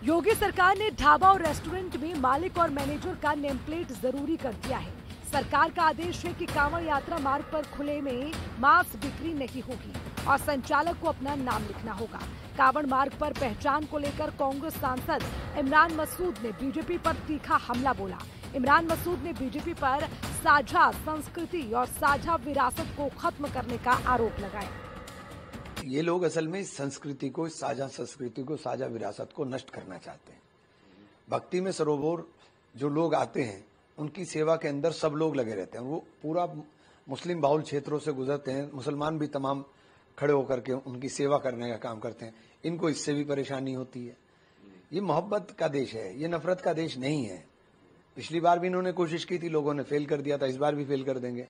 योगी सरकार ने ढाबा और रेस्टोरेंट में मालिक और मैनेजर का नेम प्लेट जरूरी कर दिया है। सरकार का आदेश है कि कांवड़ यात्रा मार्ग पर खुले में मांस बिक्री नहीं होगी और संचालक को अपना नाम लिखना होगा। कांवड़ मार्ग पर पहचान को लेकर कांग्रेस सांसद इमरान मसूद ने बीजेपी पर तीखा हमला बोला। इमरान मसूद ने बीजेपी पर साझा संस्कृति और साझा विरासत को खत्म करने का आरोप लगाया। ये लोग असल में इस संस्कृति को, इस साझा संस्कृति को, साझा विरासत को नष्ट करना चाहते हैं। भक्ति में सरोवर जो लोग आते हैं उनकी सेवा के अंदर सब लोग लगे रहते हैं। वो पूरा मुस्लिम बाहुल क्षेत्रों से गुजरते हैं, मुसलमान भी तमाम खड़े होकर के उनकी सेवा करने का काम करते हैं। इनको इससे भी परेशानी होती है। ये मोहब्बत का देश है, ये नफरत का देश नहीं है। पिछली बार भी इन्होंने कोशिश की थी, लोगों ने फेल कर दिया था, इस बार भी फेल कर देंगे।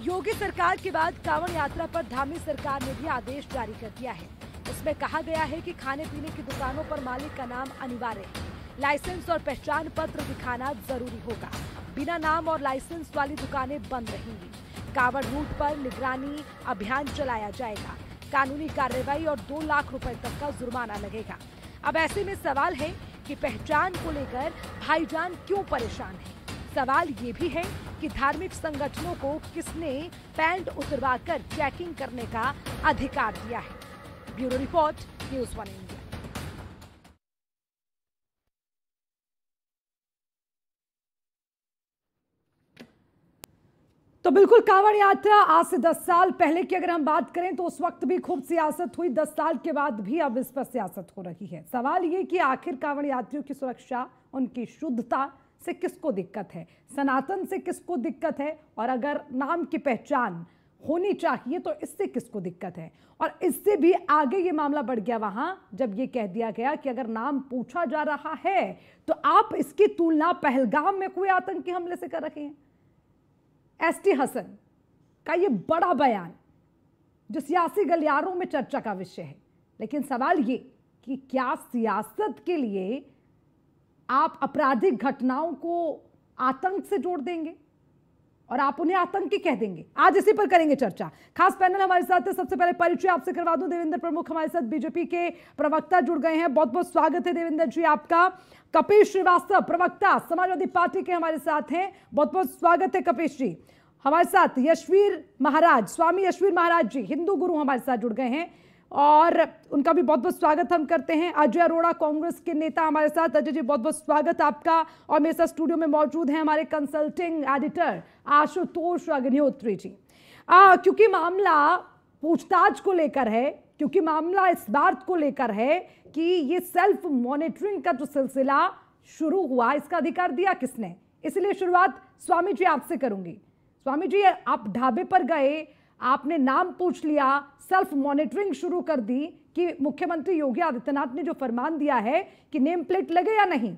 योगी सरकार के बाद कांवड़ यात्रा पर धामी सरकार ने भी आदेश जारी कर दिया है। इसमें कहा गया है कि खाने पीने की दुकानों पर मालिक का नाम अनिवार्य है। लाइसेंस और पहचान पत्र दिखाना जरूरी होगा। बिना नाम और लाइसेंस वाली दुकानें बंद रहेंगी। कांवड़ रूट पर निगरानी अभियान चलाया जाएगा। कानूनी कार्रवाई और 2 लाख रुपए तक का जुर्माना लगेगा। अब ऐसे में सवाल है कि पहचान को लेकर भाईजान क्यों परेशान है। सवाल ये भी है कि धार्मिक संगठनों को किसने पैंट उतरवाकर चेकिंग करने का अधिकार दिया है। Bureau report, news 1 India. तो बिल्कुल कांवड़ यात्रा आज से 10 साल पहले की अगर हम बात करें तो उस वक्त भी खूब सियासत हुई। 10 साल के बाद भी अब इस पर सियासत हो रही है। सवाल ये कि आखिर कांवड़ यात्रियों की सुरक्षा, उनकी शुद्धता से किसको दिक्कत है, सनातन से किसको दिक्कत है, और अगर नाम की पहचान होनी चाहिए तो इससे किसको दिक्कत है। और इससे भी आगे ये मामला बढ़ गया वहां जब ये कह दिया गया कि अगर नाम पूछा जा रहा है तो आप इसकी तुलना पहलगाम में कोई आतंकी हमले से कर रहे हैं। एसटी हसन का ये बड़ा बयान जो सियासी गलियारों में चर्चा का विषय है। लेकिन सवाल ये कि क्या सियासत के लिए आप आपराधिक घटनाओं को आतंक से जोड़ देंगे और आप उन्हें आतंकी कह देंगे। आज इसी पर करेंगे चर्चा। खास पैनल हमारे साथ है। सबसे पहले परिचय आपसे करवा दूं, देवेंद्र प्रमुख हमारे साथ बीजेपी के प्रवक्ता जुड़ गए हैं। बहुत बहुत स्वागत है देवेंद्र जी आपका। कपिश श्रीवास्तव प्रवक्ता समाजवादी पार्टी के हमारे साथ हैं। बहुत बहुत स्वागत है कपिश जी। हमारे साथ यशवीर महाराज, स्वामी यशवीर महाराज जी हिंदू गुरु हमारे साथ जुड़ गए हैं और उनका भी बहुत बहुत स्वागत हम करते हैं। अजय अरोड़ा कांग्रेस के नेता हमारे साथ। अजय जी बहुत बहुत स्वागत आपका। और मेरे साथ स्टूडियो में मौजूद हैं हमारे कंसल्टिंग एडिटर आशुतोष अग्निहोत्री जी। क्योंकि मामला पूछताछ को लेकर है, क्योंकि मामला इस बात को लेकर है कि ये सेल्फ मॉनिटरिंग का जो सिलसिला शुरू हुआ, इसका अधिकार दिया किसने, इसलिए शुरुआत स्वामी जी आपसे करूंगी। स्वामी जी, आप ढाबे पर गए, आपने नाम पूछ लिया, सेल्फ मॉनिटरिंग शुरू कर दी कि मुख्यमंत्री योगी आदित्यनाथ ने जो फरमान दिया है कि नेम प्लेट लगे या नहीं,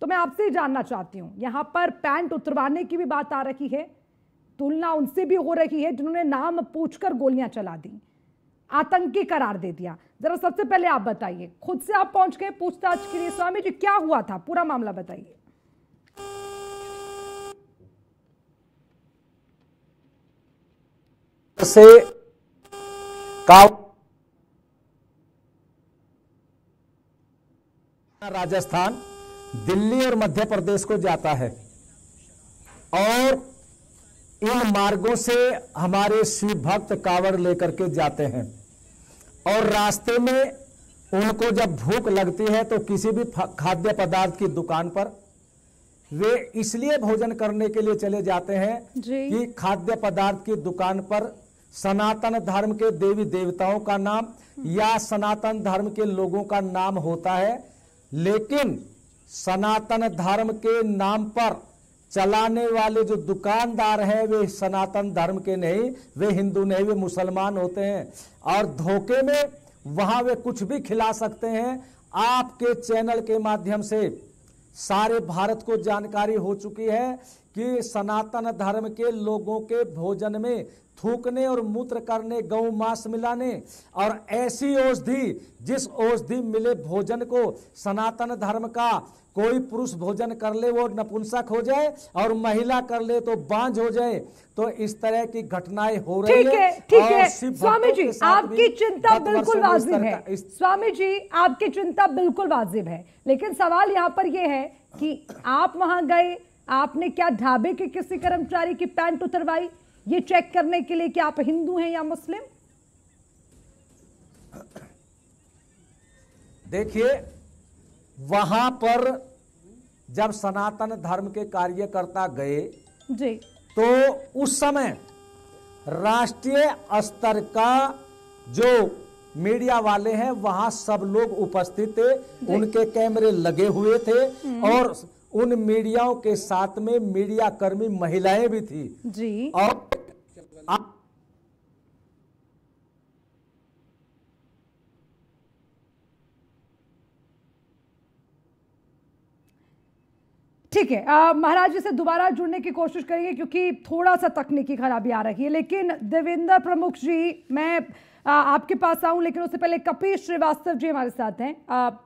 तो मैं आपसे जानना चाहती हूं, यहां पर पैंट उतरवाने की भी बात आ रही है, तुलना उनसे भी हो रही है जिन्होंने नाम पूछकर गोलियां चला दी, आतंकी करार दे दिया। जरा सबसे पहले आप बताइए, खुद से आप पहुंच गए पूछताछ के लिए। स्वामी जी, क्या हुआ था, पूरा मामला बताइए। से राजस्थान, दिल्ली और मध्य प्रदेश को जाता है और इन मार्गों से हमारे शिव भक्त कांवड़ लेकर के जाते हैं और रास्ते में उनको जब भूख लगती है तो किसी भी खाद्य पदार्थ की दुकान पर वे इसलिए भोजन करने के लिए चले जाते हैं कि खाद्य पदार्थ की दुकान पर सनातन धर्म के देवी देवताओं का नाम या सनातन धर्म के लोगों का नाम होता है, लेकिन सनातन धर्म के नाम पर चलाने वाले जो दुकानदार हैं वे सनातन धर्म के नहीं, वे हिंदू नहीं, वे मुसलमान होते हैं और धोखे में वहां वे कुछ भी खिला सकते हैं। आपके चैनल के माध्यम से सारे भारत को जानकारी हो चुकी है कि सनातन धर्म के लोगों के भोजन में थूकने और मूत्र करने, गौ मांस मिलाने और ऐसी औषधि जिस औषधि मिले भोजन को सनातन धर्म का कोई पुरुष भोजन कर ले वो नपुंसक हो जाए और महिला कर ले तो बांझ हो जाए। तो इस तरह की घटनाएं हो रही है। ठीक है स्वामी जी, आपकी चिंता बिल्कुल वाजिब है। स्वामी जी, आपकी चिंता बिल्कुल वाजिब है, लेकिन सवाल यहाँ पर यह है कि आप वहां गए, आपने क्या ढाबे के किसी कर्मचारी की पैंट उतरवाई ये चेक करने के लिए कि आप हिंदू हैं या मुस्लिम? देखिए, वहां पर जब सनातन धर्म के कार्यकर्ता गए जी, तो उस समय राष्ट्रीय स्तर का जो मीडिया वाले हैं वहां सब लोग उपस्थित थे, उनके कैमरे लगे हुए थे और उन मीडियाओं के साथ में मीडिया कर्मी महिलाएं भी थी जी। और ठीक है, महाराज जी से दोबारा जुड़ने की कोशिश करेंगे क्योंकि थोड़ा सा तकनीकी खराबी आ रही है। लेकिन देवेंद्र प्रमुख जी, मैं आपके पास आऊं, लेकिन उससे पहले कपिश श्रीवास्तव जी हमारे साथ हैं।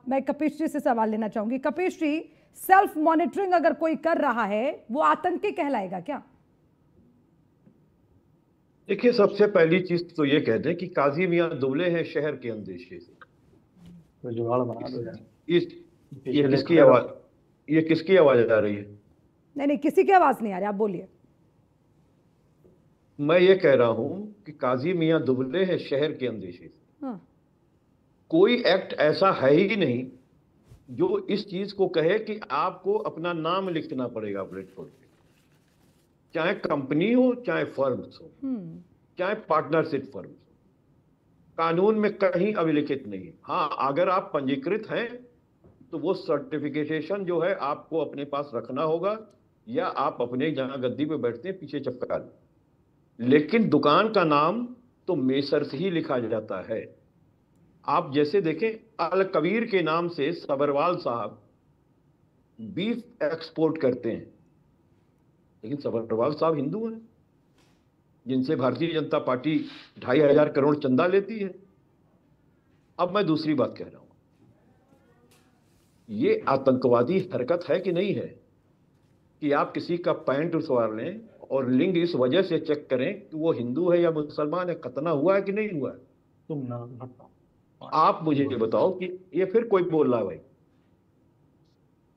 मैं कपिश जी से सवाल लेना चाहूंगी। कपिश जी, सेल्फ मॉनिटरिंग अगर कोई कर रहा है वो आतंकी कहलाएगा क्या? देखिए, सबसे पहली चीज तो ये कह दें कि काजी मियां दुबले हैं शहर के अंदेशे से। तो जुगाड़ बना दो यार। ये किसकी आवाज आ रही है? नहीं, किसी की आवाज नहीं आ रही, आप बोलिए। मैं ये कह रहा हूं कि काजी मियां दुबले हैं शहर के अंदेशे से। हाँ। कोई एक्ट ऐसा है ही नहीं जो इस चीज को कहे कि आपको अपना नाम लिखना पड़ेगा प्लेटफॉर्म पे, चाहे कंपनी हो, चाहे फर्म्स हो, चाहे पार्टनरशिप फर्म्स हो। कानून में कहीं अभिलिखित नहीं है। हाँ, अगर आप पंजीकृत हैं तो वो सर्टिफिकेशन जो है आपको अपने पास रखना होगा, या आप अपने जहां गद्दी पे बैठते हैं पीछे चपका लें। लेकिन दुकान का नाम तो मेसर्स ही लिखा जाता है। आप जैसे देखें, अल कबीर के नाम से सबरवाल साहब बीफ एक्सपोर्ट करते हैं, लेकिन सबरवाल साहब हिंदू हैं जिनसे भारतीय जनता पार्टी 2500 करोड़ चंदा लेती है। अब मैं दूसरी बात कह रहा हूं, ये आतंकवादी हरकत है कि नहीं है कि आप किसी का पैंट उतार लें और लिंग इस वजह से चेक करें कि वो हिंदू है या मुसलमान है, खतना हुआ है कि नहीं हुआ है? तुम ना बताओ, आप मुझे ये बताओ कि ये फिर कोई बोल रहा है भाई।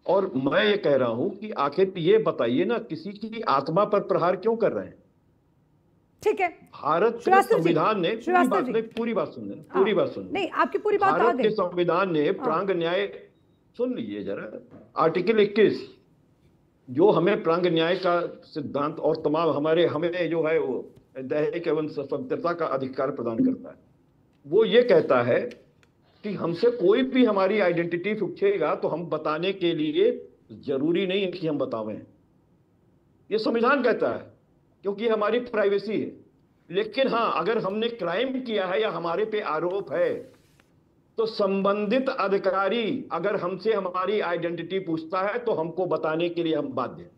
और मैं ये कह रहा हूं कि आखिर ये बताइए ना, किसी की आत्मा पर प्रहार क्यों कर रहे हैं? ठीक है, भारत के संविधान ने पूरी बात सुन नहीं, आपकी पूरी बात आ गई। भारत के संविधान ने प्रांग न्याय, सुन लीजिए जरा, आर्टिकल 21 जो हमें प्रांग न्याय का सिद्धांत और तमाम हमें जो है वो दैहिक एवं स्वतंत्रता का अधिकार प्रदान करता है, वो ये कहता है कि हमसे कोई भी हमारी आइडेंटिटी पूछेगा तो हम बताने के लिए जरूरी नहीं है कि हम बतावें। ये संविधान कहता है, क्योंकि हमारी प्राइवेसी है। लेकिन हाँ, अगर हमने क्राइम किया है या हमारे पे आरोप है तो संबंधित अधिकारी अगर हमसे हमारी आइडेंटिटी पूछता है तो हमको बताने के लिए हम बाध्य हैं।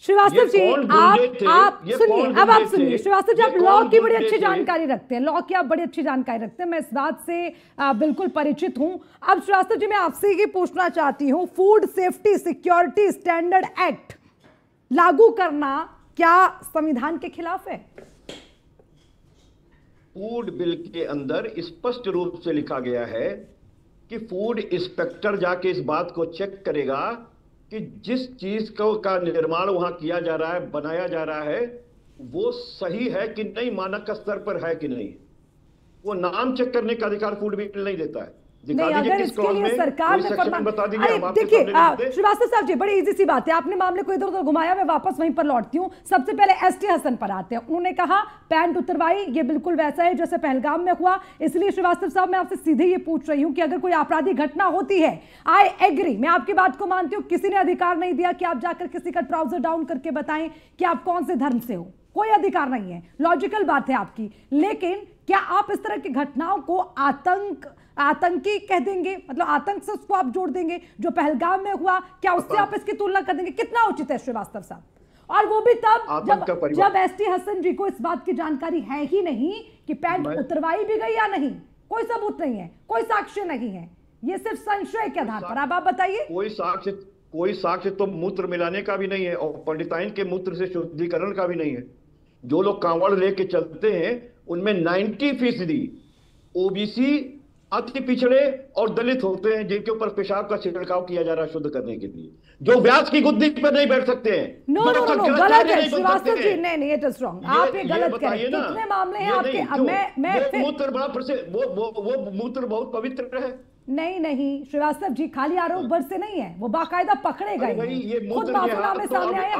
श्रीवास्तव जी, आप सुनिए, अब आप सुनिए। श्रीवास्तव जी, आप लॉ की बड़ी अच्छी जानकारी रखते हैं, लॉ की आप बड़ी अच्छी जानकारी रखते हैं, मैं इस बात से बिल्कुल परिचित हूं। अब श्रीवास्तव जी, मैं आपसे ये पूछना चाहती हूं, food safety security standard act लागू करना क्या संविधान के खिलाफ है? फूड बिल के अंदर स्पष्ट रूप से लिखा गया है कि फूड इंस्पेक्टर जाके इस बात को चेक करेगा कि जिस चीज का निर्माण वहां किया जा रहा है, बनाया जा रहा है, वो सही है कि नहीं, मानक स्तर पर है कि नहीं। वो नाम चेक करने का अधिकार फूड बिल नहीं देता है। नहीं, अगर इसके लिए सरकार ने देखिए श्रीवास्तव साहब जी, बड़ी इजी सी बात है, आपने मामले को इधर उधर घुमाया, मैं वापस वहीं पर लौटती हूँ। सबसे पहले एसटी हसन पर आते हैं। उन्होंने कहा पैंट उतरवाई, ये बिल्कुल वैसा है जैसे पहलगाम में हुआ। इसलिए श्रीवास्तव साहब, मैं आपसे सीधे ये पूछ रही हूँ कि अगर कोई आपराधिक घटना होती है, आई एग्री, मैं आपकी बात को मानती हूँ, किसी ने अधिकार नहीं दिया कि आप जाकर किसी का ट्राउजर डाउन करके बताएं कि आप कौन से धर्म से हो, कोई अधिकार नहीं है, लॉजिकल बात है आपकी। लेकिन क्या आप इस तरह की घटनाओं को आतंकी कह देंगे? मतलब आतंक से उसको आप जोड़ देंगे जो पहलगाम में हुआ, क्या उससे आप इसकी तुलना कर देंगे? कितना उचित है श्रीवास्तव साहब? और वो भी तब आतंक का परिवार। जब एसटी हसन जी को इस बात की जानकारी है ही नहीं कि पैंट उतरवाई भी गई या नहीं। कोई सबूत नहीं है, कोई साक्ष्य नहीं है, ये सिर्फ संशय के आधार पर। अब आप बताइए। कोई साक्ष्य तो मूत्र मिलाने का भी नहीं है और पंडिताइन के मूत्र से शुद्धिकरण का भी नहीं है। जो लोग कांवड़ लेके चलते हैं उनमें 90% ओबीसी, अति पिछड़े और दलित होते हैं, जिनके ऊपर पेशाब का छिड़काव किया जा रहा है शुद्ध करने के लिए, जो व्यास की गुद्दी पर नहीं बैठ सकते हैं। नो, गलत है श्रीवास्तव जी, नहीं, इट इज रॉन्ग। आप ये गलत कह रहे हैं। कितने मामले हैं आपके? मैं मूत्र बड़ा प्रसिद्ध, वो मूत्र बहुत पवित्र है। नहीं श्रीवास्तव जी, खाली आरोप वर्ष से नहीं है, वो बाकायदा पकड़े गए हैं। खुद माफीनामे सामने आए,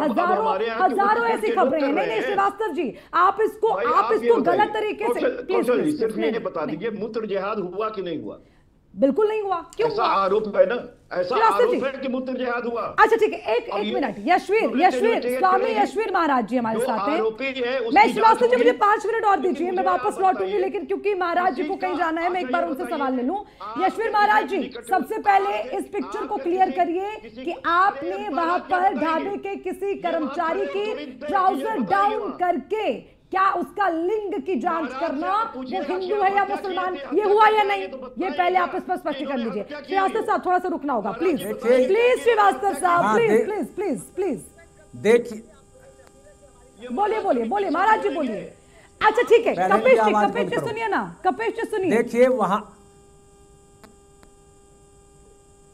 हजारों ऐसी खबरें हैं। नहीं श्रीवास्तव जी, आप इसको गलत तरीके से प्लीज सिर्फ ये बता दीजिए, मूत्र जिहाद हुआ कि नहीं हुआ? बिल्कुल नहीं हुआ। क्यों? ऐसा आरोप है ना, ऐसा आरोप है कि मूत्र जिहाद हुआ। अच्छा ठीक है, एक मिनट। यशवीर स्वामी यशवीर महाराज जी हमारे साथ हैं। मैं श्रीवास्तव जी, मुझे 5 मिनट और दीजिए, मैं वापस लौटूंगी, लेकिन क्योंकि महाराज जी को कहीं जाना है, मैं एक बार उनसे सवाल ले लूं। यशवीर महाराज जी, सबसे पहले इस पिक्चर को क्लियर करिए कि आपने वहां पर ढाबे के किसी कर्मचारी की ट्राउजर डाउन करके क्या उसका लिंग की जांच करना, वो हिंदू है या मुसलमान, ये हुआ या नहीं, ये पहले आप इस पर स्पष्टीकरण दीजिए। श्रीवास्तव साहब थोड़ा सा रुकना होगा, प्लीज श्रीवास्तव साहब, प्लीज देखिए। बोलिए महाराज जी, बोलिए। अच्छा ठीक है, कपेश जी सुनिए ना, कपेश जी सुनिए। देखिए वहां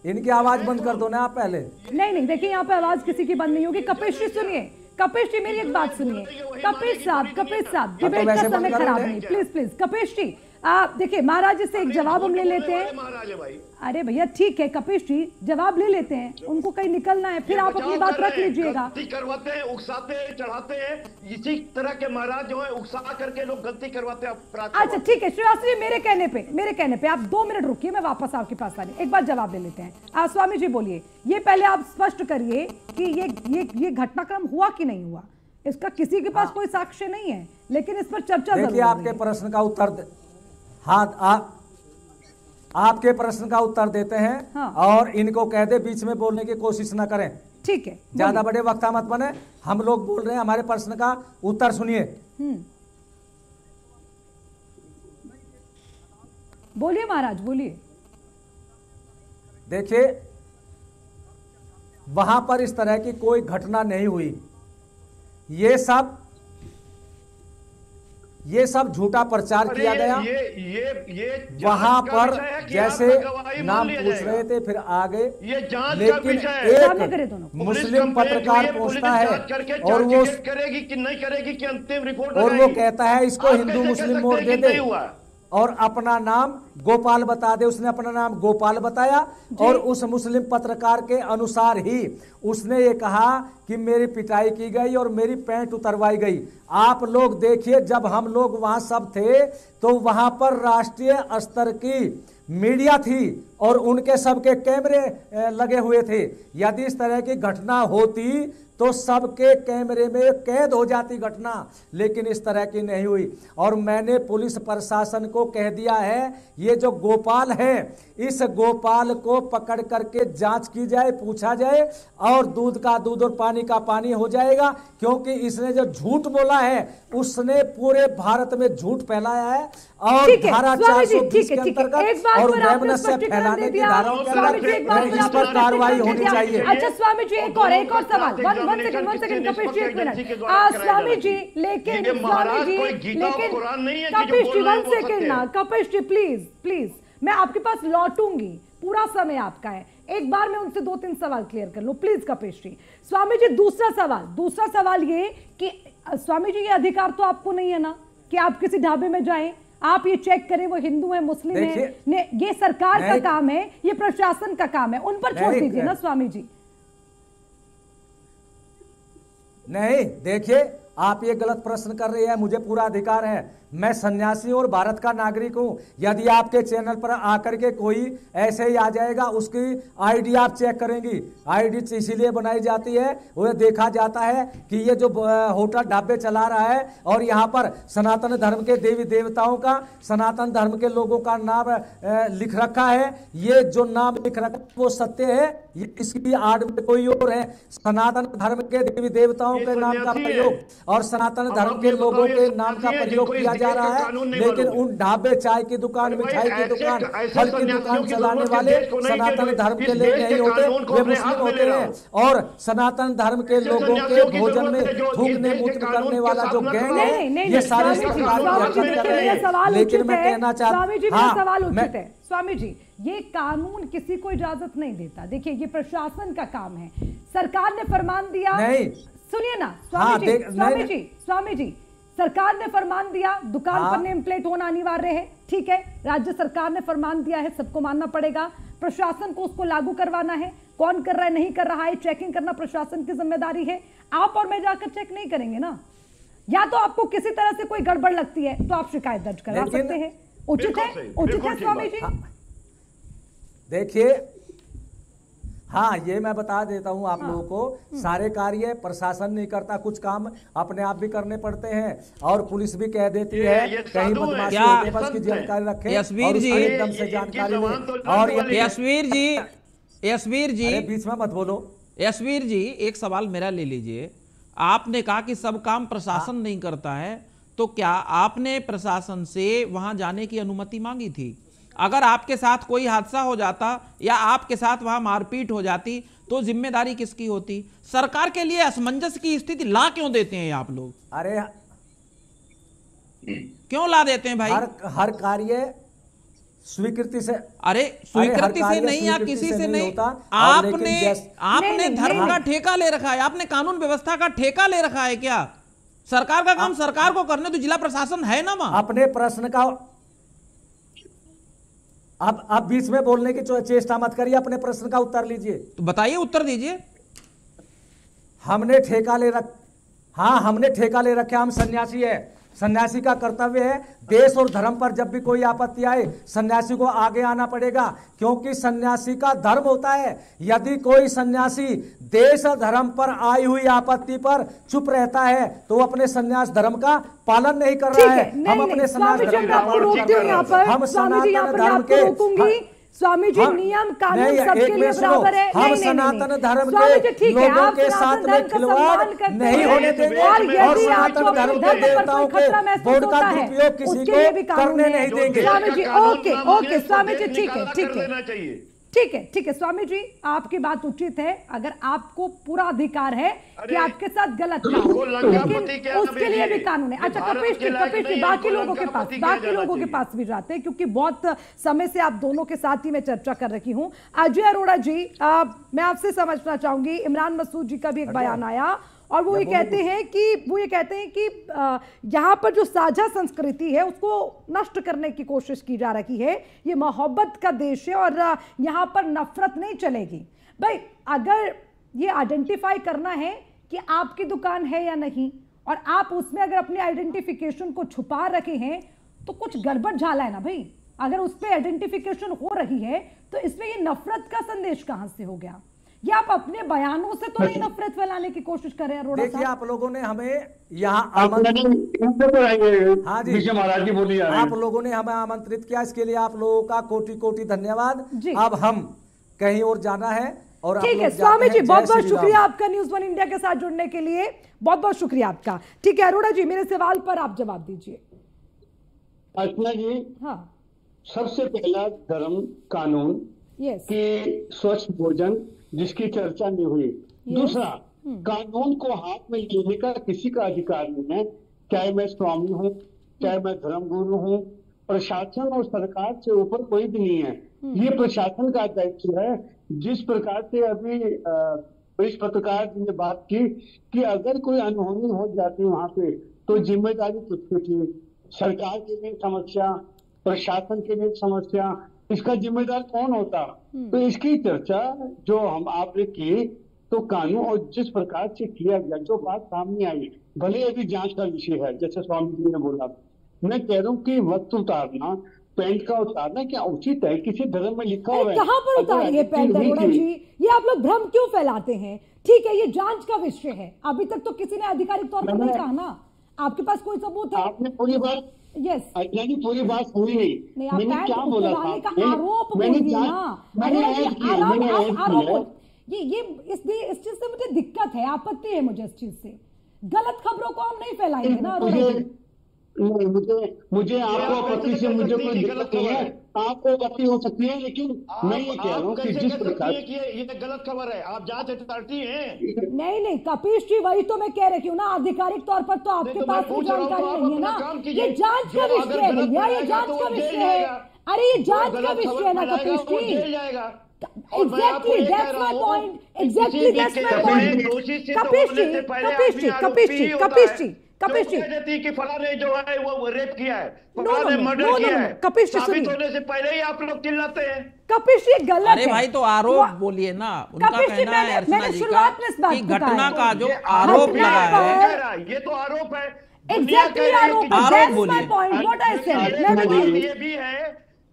इनकी आवाज बंद कर दो ना आप पहले। नहीं देखिए, यहाँ पे आवाज किसी की बंद नहीं होगी। कपेश जी सुनिए, कपेश जी मेरी एक बात सुनिए। कपेश साहब डिबेट का समय खराब नहीं, प्लीज कपेश जी आप देखिए, महाराज जी से एक जवाब हम ले लेते हैं। अरे भैया ठीक है कपेश जी, जवाब ले लेते हैं, उनको कहीं निकलना है, फिर आप अपनी बात रख लीजिएगा। करवाते हैं, उकसाते हैं, चढ़ाते हैं, इसी तरह के महाराज जो है उकसा करके लोग गलती करवाते हैं। अच्छा ठीक है श्रीवास्तव जी, मेरे कहने पे आप 2 मिनट रुकिए, मैं वापस आपके पास आ रही हूँ, एक बार जवाब ले लेते हैं। स्वामी जी बोलिए, ये पहले आप स्पष्ट करिए कि ये घटनाक्रम हुआ कि नहीं हुआ। इसका किसी के पास कोई साक्ष्य नहीं है, लेकिन इस पर चर्चा जरूर। देखिए आपके प्रश्न का उत्तर आपके प्रश्न का उत्तर देते हैं। हाँ। और इनको कह दे बीच में बोलने की कोशिश ना करें। ठीक है, ज्यादा बड़े वक्ता मत बने, हम लोग बोल रहे हैं, हमारे प्रश्न का उत्तर सुनिए। बोलिए महाराज, बोलिए। देखिए वहां पर इस तरह की कोई घटना नहीं हुई। ये सब झूठा प्रचार किया गया। ये वहां पर जैसे नाम पूछ रहे थे, फिर आगे, लेकिन एक मुस्लिम पत्रकार पूछता है और वो करेगी कि नहीं करेगी कि अंतिम रिपोर्ट, और वो कहता है इसको हिंदू मुस्लिम वोट दे दे और अपना नाम गोपाल बता दे। उसने अपना नाम गोपाल बताया और उस मुस्लिम पत्रकार के अनुसार ही उसने ये कहा कि मेरी पिटाई की गई और मेरी पैंट उतरवाई गई। आप लोग देखिए, जब हम लोग वहां सब थे तो वहां पर राष्ट्रीय स्तर की मीडिया थी और उनके सबके कैमरे लगे हुए थे। यदि इस तरह की घटना होती तो सबके कैमरे में कैद हो जाती घटना, लेकिन इस तरह की नहीं हुई। और मैंने पुलिस प्रशासन को कह दिया है, ये जो गोपाल है, इस गोपाल को पकड़ करके जांच की जाए, पूछा जाए और दूध का दूध और पानी का पानी हो जाएगा, क्योंकि इसने जो झूठ बोला है उसने पूरे भारत में झूठ फैलाया है और धारा 420 के अंतर्गत और वैमनस्य से फैलाने की धाराओं के अंतर्गत इस पर कार्रवाई होनी चाहिए। अच्छा स्वामी जी, एक और सवाल, वन सेकंड कपिश जी, एक मिनट। स्वामी जी, लेकिन कपिश जी 1 सेकंड ना, कपिश जी प्लीज मैं आपके पास लौटूंगी, पूरा समय आपका है। एक बार मैं उनसे 2-3 सवाल क्लियर कर लूं प्लीज कपिश जी। स्वामी जी दूसरा सवाल ये कि स्वामी जी ये अधिकार तो आपको नहीं है ना कि आप किसी ढाबे में जाएं, आप ये चेक करें वो हिंदू है मुस्लिम है, ये सरकार का काम है, ये प्रशासन का काम है, उन पर छोड़ दीजिए ना स्वामी जी। नहीं देखिए, आप ये गलत प्रश्न कर रहे हैं, मुझे पूरा अधिकार है, मैं सन्यासी और भारत का नागरिक हूं। यदि आपके चैनल पर आकर के कोई ऐसे ही आ जाएगा, उसकी आईडी आप चेक करेंगी। आईडी इसीलिए बनाई जाती है, वो देखा जाता है कि ये जो होटल ढाबे चला रहा है और यहाँ पर सनातन धर्म के देवी देवताओं का, सनातन धर्म के लोगों का नाम लिख रखा है। ये जो नाम लिख रखा है वो सत्य है, ये इसकी आड़ में कोई और है। सनातन धर्म के देवी देवताओं के नाम का प्रयोग और सनातन धर्म के लोगों के नाम का प्रयोग किया जा रहा है, लेकिन उन ढाबे, चाय की दुकान, मिठाई की दुकान, फल की दुकान चलाने वाले सनातन धर्म के लोग नहीं होते, वे मुस्लिम होते हैं। और सनातन धर्म के लोगों के भोजन में थूकने मूत्र करने वाला जो गैंग है, ये सारे सरकार कर रहे हैं। लेकिन मैं कहना चाहता हूं, स्वामी जी, ये कानून किसी को इजाजत नहीं देता। देखिए, ये प्रशासन का काम है। सरकार ने फरमान दिया, नहीं सुनिए ना स्वामी जी, सरकार ने फरमान दिया दुकान पर नेम प्लेट होना अनिवार्य है, ठीक है। राज्य सरकार ने फरमान दिया है, सबको मानना पड़ेगा। प्रशासन को उसको लागू करवाना है। कौन कर रहा है, नहीं कर रहा है, चेकिंग करना प्रशासन की जिम्मेदारी है। आप और मैं जाकर चेक नहीं करेंगे ना। या तो आपको किसी तरह से कोई गड़बड़ लगती है तो आप शिकायत दर्ज करा सकते हैं। उचित है स्वामी जी। देखिए, हाँ, ये मैं बता देता हूं आप लोगों को, सारे कार्य प्रशासन नहीं करता, कुछ काम अपने आप भी करने पड़ते हैं और पुलिस भी कह देती है कहीं बदमाशी होती है, बस की जानकारी रखें। यशवीर जी एकदम से जानकारी लें। और यशवीर जी बीच में मत बोलो। यशवीर जी, एक सवाल मेरा ले लीजिए। आपने कहा कि सब काम प्रशासन नहीं करता है, तो क्या आपने प्रशासन से वहां जाने की अनुमति मांगी थी? अगर आपके साथ कोई हादसा हो जाता या आपके साथ वहां मारपीट हो जाती तो जिम्मेदारी किसकी होती? सरकार के लिए असमंजस की स्थिति ला क्यों देते हैं आप लोग? अरे क्यों ला देते हैं भाई? हर कार्य स्वीकृति से, अरे स्वीकृति से नहीं या किसी से नहीं, आपने धर्म का ठेका ले रखा है, आपने कानून व्यवस्था का ठेका ले रखा है क्या? सरकार का काम सरकार को करने, तो जिला प्रशासन है ना वहां। अपने प्रश्न का आप बीच में बोलने की चेष्टा मत करिए, अपने प्रश्न का उत्तर लीजिए। तो बताइए, उत्तर दीजिए। हमने ठेका ले रखे, हम सन्यासी है। सन्यासी का कर्तव्य है, देश और धर्म पर जब भी कोई आपत्ति आए सन्यासी को आगे आना पड़ेगा, क्योंकि सन्यासी का धर्म होता है। यदि कोई सन्यासी देश और धर्म पर आई हुई आपत्ति पर चुप रहता है तो वो अपने सन्यास धर्म का पालन नहीं कर रहा है। हम अपने सन्यास धर्म का पालन कर रहे हैं। हम सनातन धर्म के स्वामी जी, नियम कानून सबके लिए बराबर है। हम सनातन धर्म के लोगों के साथ में खिलवाड़ नहीं होने देंगे और सनातन धर्म के देवताओं के वोट का दुरुपयोग किसी को करने नहीं देंगे। स्वामी जी, ओके स्वामी जी, ठीक है स्वामी जी, आपकी बात उचित है। अगर आपको पूरा अधिकार है कि आपके साथ गलत ना हो, लेकिन उसके लिए भी कानून है। अच्छा कपिश जी, बाकी लोगों के पास भी जाते हैं, क्योंकि बहुत समय से आप दोनों के साथ ही मैं चर्चा कर रही हूं। अजय अरोड़ा जी, मैं आपसे समझना चाहूंगी, इमरान मसूद जी का भी एक बयान आया और वो ये कहते हैं कि यहाँ पर जो साझा संस्कृति है उसको नष्ट करने की कोशिश की जा रही है। ये मोहब्बत का देश है और यहाँ पर नफरत नहीं चलेगी। भाई, अगर ये आइडेंटिफाई करना है कि आपकी दुकान है या नहीं और आप उसमें अगर अपने आइडेंटिफिकेशन को छुपा रखे हैं तो कुछ गड़बड़ झाला है ना भाई। अगर उस पर आइडेंटिफिकेशन हो रही है तो इसमें ये नफरत का संदेश कहां से हो गया? ये आप अपने बयानों से तो नहीं नफरत फैलाने की कोशिश कर रहे हैं? देखिए, आप लोगों ने हमें यहाँ आप लोगों ने हमें आमंत्रित किया, इसके लिए आप लोगों का कोटि कोटि धन्यवाद। अब हम कहीं और जाना है और ठीक है स्वामी जी, बहुत बहुत शुक्रिया आपका न्यूज़ 1 इंडिया के साथ जुड़ने के लिए, बहुत बहुत शुक्रिया आपका। ठीक है अरोड़ा जी, मेरे सवाल पर आप जवाब दीजिए। अर्चना जी, हाँ, सबसे पहला धर्म कानून कि स्वच्छ भोजन जिसकी चर्चा नहीं हुई। दूसरा, कानून को हाथ में लेने का किसी का अधिकार नहीं है, चाहे मैं स्वामी हूँ, चाहे मैं धर्मगुरु हूँ। प्रशासन और सरकार से ऊपर कोई भी नहीं है। ये प्रशासन का दायित्व है। जिस प्रकार से अभी इस पत्रकार ने बात की कि अगर कोई अनहोनी हो जाती है वहां पे तो जिम्मेदारी किसकी थी? सरकार के लिए समस्या, प्रशासन के लिए समस्या, इसका जिम्मेदार कौन होता? तो इसकी चर्चा जो आपने की तो कानून और जिस प्रकार से किया गया, जो बात सामने आई, भले अभी जांच का विषय है जैसे स्वामी जी ने बोला, मैं कह रहा हूँ कि वस्त्र उतारना, पैंट का उतारना क्या उचित है? किसी धर्म में लिखा हुआ है? कहाँ पर उतारिए पैंट अरोड़ा जी? ये आप लोग भ्रम क्यों फैलाते हैं? ठीक है, ये जांच का विषय है, अभी तक तो किसी ने आधिकारिक तौर पर नहीं कहा ना। आपके पास कोई सबूत है? आपने पूरी बात पूरी बात सुनी नहीं। मैंने क्या बोला था? आरोप बोलिए ना। ये इस चीज से मुझे दिक्कत है, आपत्ति है मुझे इस चीज से। गलत खबरों को हम नहीं फैलाएंगे ना अरोड़ा जी। मुझे आपको आपत्ति से मुझे कोई दिक्कत नहीं है, आपको आपत्ति हो सकती है, लेकिन मैं ये कह रहा हूँ कि जिस प्रकार ये गलत खबर है, आप जांच अथॉरिटी हैं। नहीं कपिश जी, वही तो मैं कह रही हूँ ना, आधिकारिक तौर पर तो आपके पास कोई जानकारी नहीं है ना। ये जांच का विषय है भैया, ये जांच का विषय है। अरे ये जांच का विषय है ना कपिश जी। Exactly, that's my point. Exactly, that's my point. Kapish जी कि फलाने जो है वो रेप किया है, फलाने मर्डर किया है, कपिश जी साबित होने से पहले ही आप लोग चिल्लाते हैं। कपिश जी गलत है। अरे भाई तो आरोप बोलिए ना, उनका कहना है अर्चना जी का कि घटना का जो आरोप लगा है, ये तो आरोप है। Exactly, आरोप बोलिए। What I said, ये भी है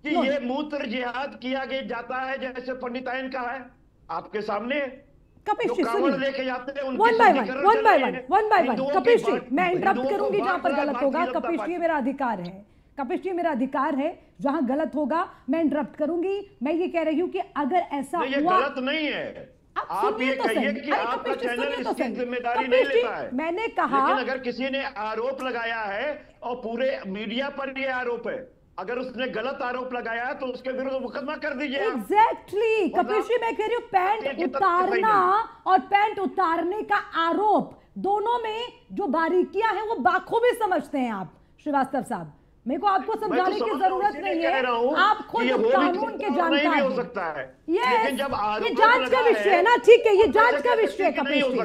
कि ये मूत्र जिहाद किया जाता है, जैसे पंडिताइन का है आपके सामने। कपिश जी लेके जाते हैं, वन बाय वन। कपिश जी मैं इंटरप्ट करूंगी जहां पर गलत होगा। कपिश जी मेरा अधिकार है, कपिश जी मेरा अधिकार है, जहां गलत होगा मैं इंटरप्ट करूंगी। मैं ये कह रही हूं कि अगर ऐसा हुआ, गलत नहीं है। आप ये कहिए कि आपका चैनल इसकी जिम्मेदारी नहीं लेता है। मैंने कहा लेकिन अगर किसी ने आरोप लगाया है और पूरे मीडिया पर ये आरोप है, अगर उसने गलत आरोप लगाया है तो उसके विरुद्ध मुकदमा कर दीजिए। एग्जैक्टली कपिश जी मैं कह रही हूँ, पैंट उतारना और पैंट उतारने का आरोप, दोनों में जो बारीकियां हैं वो बाखूबी समझते हैं आप श्रीवास्तव साहब। मेरे को आपको समझाने की जरूरत नहीं है, आप खुद कानून के जानकार हो सकता है। ये जांच का विषय है ना। ठीक है, ये जांच का विषय है कपिश जी।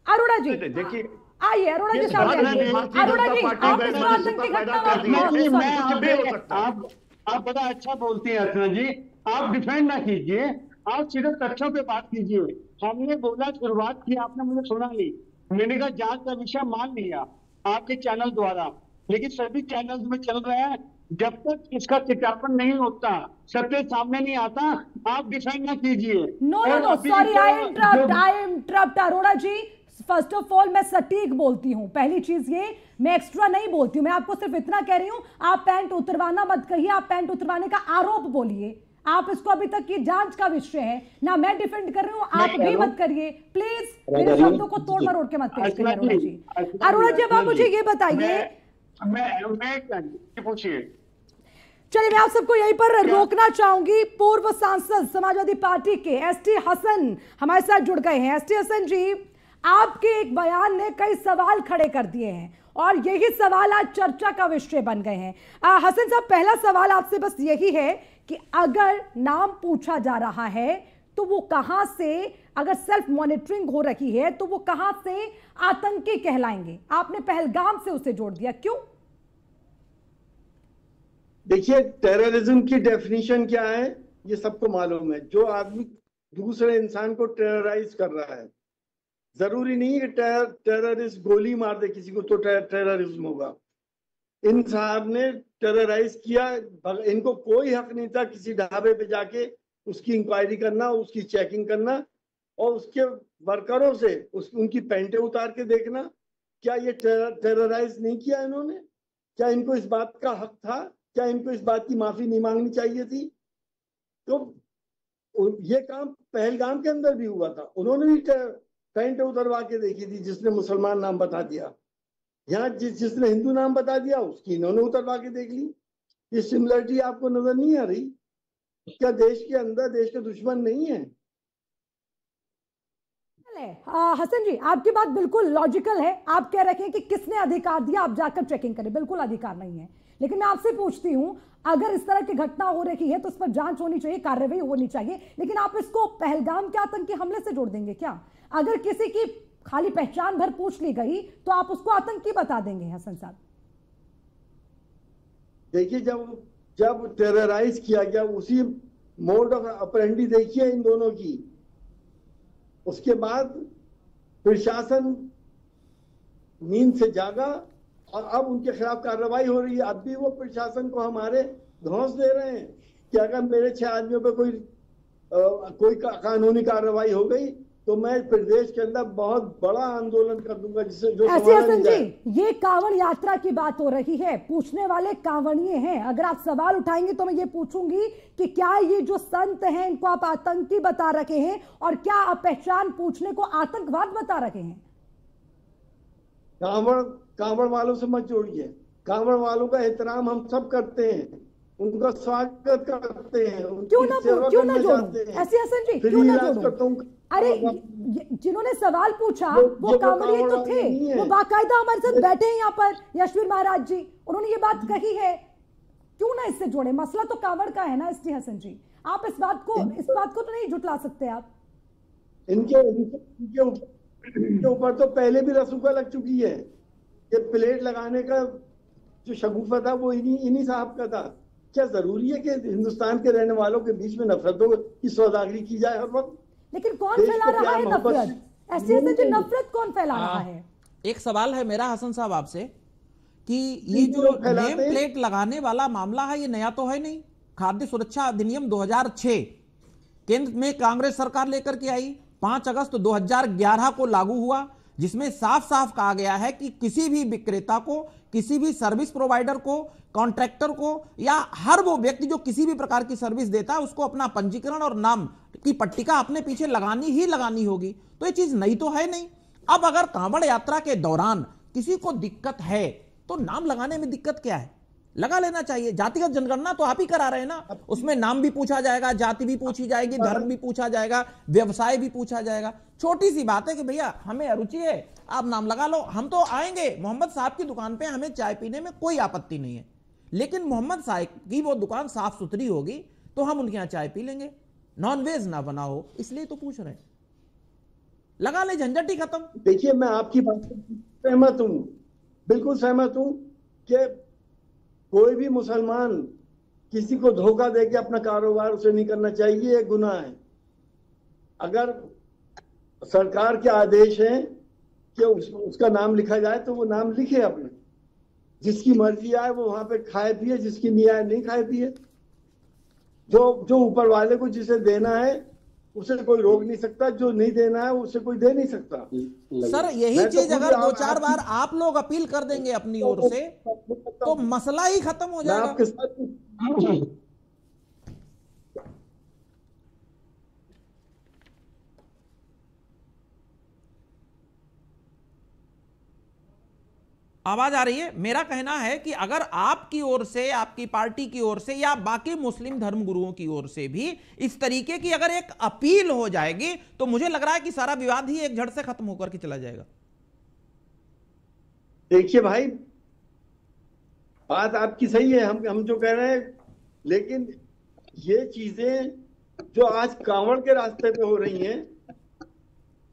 अरोड़ा जी देखिए, आइए अरोड़ा जी सामने आइए। अरोड़ा जी आप इस आतंकी घटना आप बड़ा अच्छा बोलती हैं अर्चना जी, आप डिफेंड ना कीजिए, आप सीधे तथ्यों पे बात कीजिए। हमने बोला, शुरुआत की, आपने मुझे सुना नहीं। मैंने कहा जांच का विषय मान लिया आपके चैनल द्वारा, लेकिन सभी चैनल्स में चल रहा है। जब तक इसका सत्यापन नहीं होता, सत्य सामने नहीं आता, आप डिफेंड ना कीजिए। No sorry, I interrupt Arora ji. First of all मैं सटीक बोलती हूँ, पहली चीज ये, मैं एक्स्ट्रा नहीं बोलती हूँ। मैं आपको सिर्फ इतना कह रही हूँ, आप पैंट उतरवाना मत कहिए, आप पैंट उतरवाने का आरोप बोलिए। आप इसको, अभी तक ये जांच का विषय है ना, मैं डिफेंड कर रही हूँ, आप भी मत करिए प्लीज। मेरे शब्दों को तोड़ मरोड़ के मत पेश करिए अरोड़ा जी। अरोड़ा जी अब आप मुझे ये बताइए, पूछिए। चलिए मैं आप सबको यहीं पर रोकना चाहूंगी। पूर्व सांसद समाजवादी पार्टी के एसटी हसन हमारे साथ जुड़ गए हैं। एसटी हसन जी, आपके एक बयान ने कई सवाल खड़े कर दिए हैं और यही सवाल आज चर्चा का विषय बन गए हैं। हसन साहब, पहला सवाल आपसे बस यही है कि अगर नाम पूछा जा रहा है तो वो कहां से, अगर सेल्फ मॉनिटरिंग हो रही है तो वो कहां से आतंकी कहलाएंगे? आपने पहलगाम से उसे जोड़ दिया, क्यों? देखिए, टेररिज्म की डेफिनेशन क्या है ये सबको मालूम है। जो आदमी दूसरे इंसान को टेरराइज कर रहा है, जरूरी नहीं है कि टेररिस्ट गोली मार दे किसी को तो टेररिज्म होगा। इन साहब ने टेरराइज किया, इनको कोई हक नहीं था किसी ढाबे पे जाके उसकी इंक्वायरी करना, उसकी चेकिंग करना और उसके वर्करों से उनकी पैंटें उतार के देखना। क्या ये टेरराइज नहीं किया इन्होंने? क्या इनको इस बात का हक था? क्या इनको इस बात की माफी नहीं मांगनी चाहिए थी? तो ये काम पहलगाम के अंदर भी हुआ था, उन्होंने भी पैंट उतरवा के देखी थी। जिसने मुसलमान नाम बता दिया, यहाँ जिसने हिंदू नाम बता दिया उसकी इन्होंने उतरवा के देख ली। ये सिमिलरिटी आपको नजर नहीं आ रही? क्या देश के अंदर देश के दुश्मन नहीं है? हसन जी, आपकी बात बिल्कुल लॉजिकल है। आप कह रहे हैं कि किसने अधिकार दिया आप जाकर चेकिंग करें, बिल्कुल अधिकार नहीं है। लेकिन मैं आपसे पूछती हूं, अगर इस तरह की घटना हो रही है तो उस पर जांच होनी चाहिए, कार्रवाई होनी चाहिए, लेकिन आप इसको पहलगाम के आतंकी हमले से जोड़ देंगे क्या? अगर किसी की खाली पहचान भर पूछ ली गई तो आप उसको आतंकी बता देंगे? हसन साहब देखिए, जब टेरराइज किया गया, उसी मोड ऑफ ऑपरेंडी देखिए इन दोनों की। उसके बाद प्रशासन नींद से जागा और अब उनके खिलाफ कार्रवाई हो रही है। अब भी वो प्रशासन को हमारे धौंस दे रहे हैं कि अगर मेरे 6 आदमियों पे कोई कानूनी कार्रवाई हो गई तो मैं प्रदेश के अंदर बहुत बड़ा आंदोलन कर दूंगा, जिससे जो हसन जी, ये कांवड़ यात्रा की बात हो रही है, पूछने वाले कांवड़िए हैं। अगर आप सवाल उठाएंगे तो मैं ये पूछूंगी कि क्या ये जो संत हैं इनको आप आतंकी बता रखे हैं, और क्या आप पहचान पूछने को आतंकवाद बता रखे हैं? कांवड़ वालों से मत जोड़िए। कांवड़ वालों का एहतराम हम सब करते हैं, उनका स्वागत करते हैं, क्यों ना जोड़ूं? ऐसे हसन जी क्यों ना जोड़ूं? अरे जिन्होंने सवाल पूछा वो कांवड़िए तो थे, वो बाकायदा हमारे साथ बैठे हैं यहाँ पर, यशवीर महाराज जी, उन्होंने ये बात कही है, क्यों ना इससे जोड़े? मसला तो कांवड़ का है ना एसटी हसन जी, आप इस बात को तो नहीं झुटला सकते आप। इनके ऊपर तो पहले भी रसूखा लग चुकी है। ये प्लेट लगाने का जो शगुफा था वो इन्हीं साहब का था। क्या जरूरी है कि हिंदुस्तान के रहने वालों के बीच में नफरतों की सौदागरी की जाए हर वक्त? लेकिन कौन फैला रहा है नफरत? ऐसी नफरत कौन फैला रहा है? एक सवाल है मेरा हसन साहब आपसे कि ये जो नेम प्लेट लगाने वाला मामला है ये नया तो है नहीं। खाद्य सुरक्षा अधिनियम 2006 केंद्र में कांग्रेस सरकार लेकर के आई, 5 अगस्त 2011 को लागू हुआ, जिसमें साफ साफ कहा गया है कि किसी भी विक्रेता को, किसी भी सर्विस प्रोवाइडर को, कॉन्ट्रैक्टर को या हर वो व्यक्ति जो किसी भी प्रकार की सर्विस देता है उसको अपना पंजीकरण और नाम की पट्टिका अपने पीछे लगानी होगी। तो ये चीज नई तो है नहीं। अब अगर कांवड़ यात्रा के दौरान किसी को दिक्कत है तो नाम लगाने में दिक्कत क्या है? लगा लेना चाहिए। जातिगत जनगणना तो आप ही करा रहे हैं ना, उसमें नाम भी पूछा जाएगा, जाति भी पूछी जाएगी, धर्म भी पूछा जाएगा, व्यवसाय भी पूछा जाएगा। छोटी सी बात है कि भैया हमें अरुचि है, आप नाम लगा लो, हम तो आएंगे मोहम्मद साहब की दुकान पे, हमें चाय पीने में कोई आपत्ति नहीं है, लेकिन मोहम्मद साहब की वो दुकान साफ सुथरी होगी तो हम उनके यहाँ चाय पी लेंगे, नॉनवेज ना बना हो, इसलिए तो पूछ रहे हैं। लगा ले, झंझट ही खत्म। देखिए मैं आपकी बात से सहमत हूं, बिल्कुल सहमत हूं कि कोई भी मुसलमान किसी को धोखा देके अपना कारोबार उसे नहीं करना चाहिए, ये गुनाह है। अगर सरकार के आदेश हैं कि उसका नाम लिखा जाए तो वो नाम लिखे अपने, जिसकी मर्जी आए वो वहां पे खाए पिए, जिसकी नहीं आए नहीं खाए पिए। जो ऊपर वाले को जिसे देना है उसे कोई रोक नहीं सकता, जो नहीं देना है उसे कोई दे नहीं सकता। सर यही चीज अगर 2-4 बार आप लोग अपील कर देंगे अपनी ओर से तो मसला ही खत्म हो जाएगा। आपके साथ आवाज आ रही है? मेरा कहना है कि अगर आपकी ओर से, आपकी पार्टी की ओर से या बाकी मुस्लिम धर्मगुरुओं की ओर से भी इस तरीके की अगर एक अपील हो जाएगी तो मुझे लग रहा है कि सारा विवाद ही एक झट से खत्म होकर के चला जाएगा। देखिए भाई, बात आपकी सही है, हम जो कह रहे हैं, लेकिन ये चीजें जो आज कांवड़ के रास्ते पे हो रही हैं,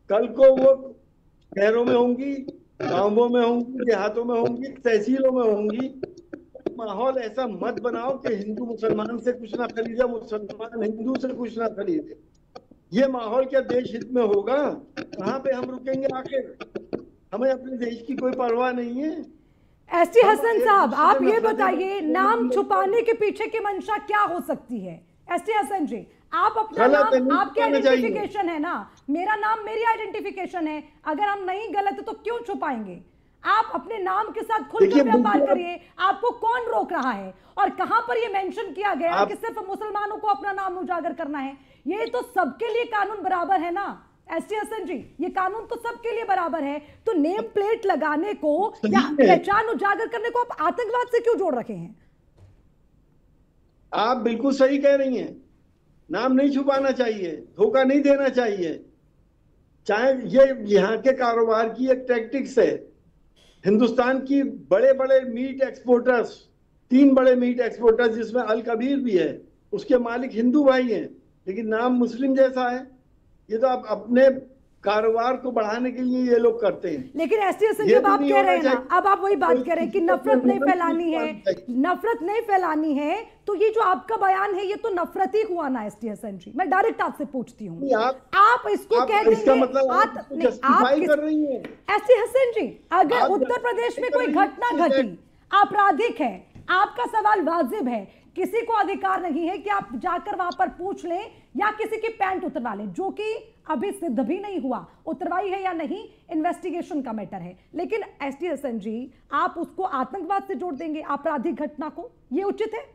कल को वो शहरों में होंगी, गांवों में होंगी, देहातों में होंगी, तहसीलों में होंगी। माहौल ऐसा मत बनाओ कि हिंदू मुसलमान से कुछ ना खरीदे, मुसलमान हिंदू से कुछ ना खरीदे। ये माहौल क्या देश हित में होगा? कहाँ पे हम रुकेंगे आखिर? हमें अपने देश की कोई परवाह नहीं है। एसटी हसन साहब, आप ये बताइए, नाम छुपाने के पीछे की मंशा क्या हो सकती है? एसटी हसन जी, आप अपना नाम, आपकी आइडेंटिफिकेशन है ना, मेरा नाम मेरी आइडेंटिफिकेशन है, अगर हम नहीं गलत तो क्यों छुपाएंगे? आप अपने नाम के साथ खुलकर व्यापार करिए, आपको कौन रोक रहा है? और कहां पर ये मेंशन किया गया है कि सिर्फ मुसलमानों को अपना नाम उजागर करना है? ये तो सबके लिए कानून बराबर है ना एसटी हसन जी, ये कानून तो सबके लिए बराबर है। तो नेम प्लेट लगाने को या पहचान उजागर करने को आप आतंकवाद से क्यों जोड़ रखे हैं? आप बिल्कुल सही कह रही हैं, नाम नहीं छुपाना चाहिए, धोखा नहीं देना चाहिए। चाहे ये यहाँ के कारोबार की एक टैक्टिक्स है। हिंदुस्तान की बड़े बड़े मीट एक्सपोर्टर्स, 3 बड़े मीट एक्सपोर्टर्स जिसमें अल कबीर भी है, उसके मालिक हिंदू भाई हैं, लेकिन नाम मुस्लिम जैसा है। ये तो आप अपने कारोबार को बढ़ाने के लिए ये लोग करते हैं। लेकिन एसटी हसन जब आप कह रहे हैं ना, अब आप वही बात कह रहे हैं कि नफरत नहीं फैलानी है, नफरत नहीं फैलानी है, तो ये जो आपका बयान है ये तो नफरत ही हुआ ना एसटी हसन जी। मैं डायरेक्ट आपसे पूछती हूँ, आप इसको कह देंगे, एसटी हसन जी अगर उत्तर प्रदेश में कोई घटना घटी आपराधिक है, आपका सवाल वाजिब है, किसी को अधिकार नहीं है कि आप जाकर वहां पर पूछ लें या किसी की पैंट उतरवा लें, जो कि अभी सिद्ध भी नहीं हुआ, उतरवाई है या नहीं इन्वेस्टिगेशन का मैटर है। लेकिन एसटी हसन जी आप उसको आतंकवाद से जोड़ देंगे, आपराधिक घटना को, ये उचित है?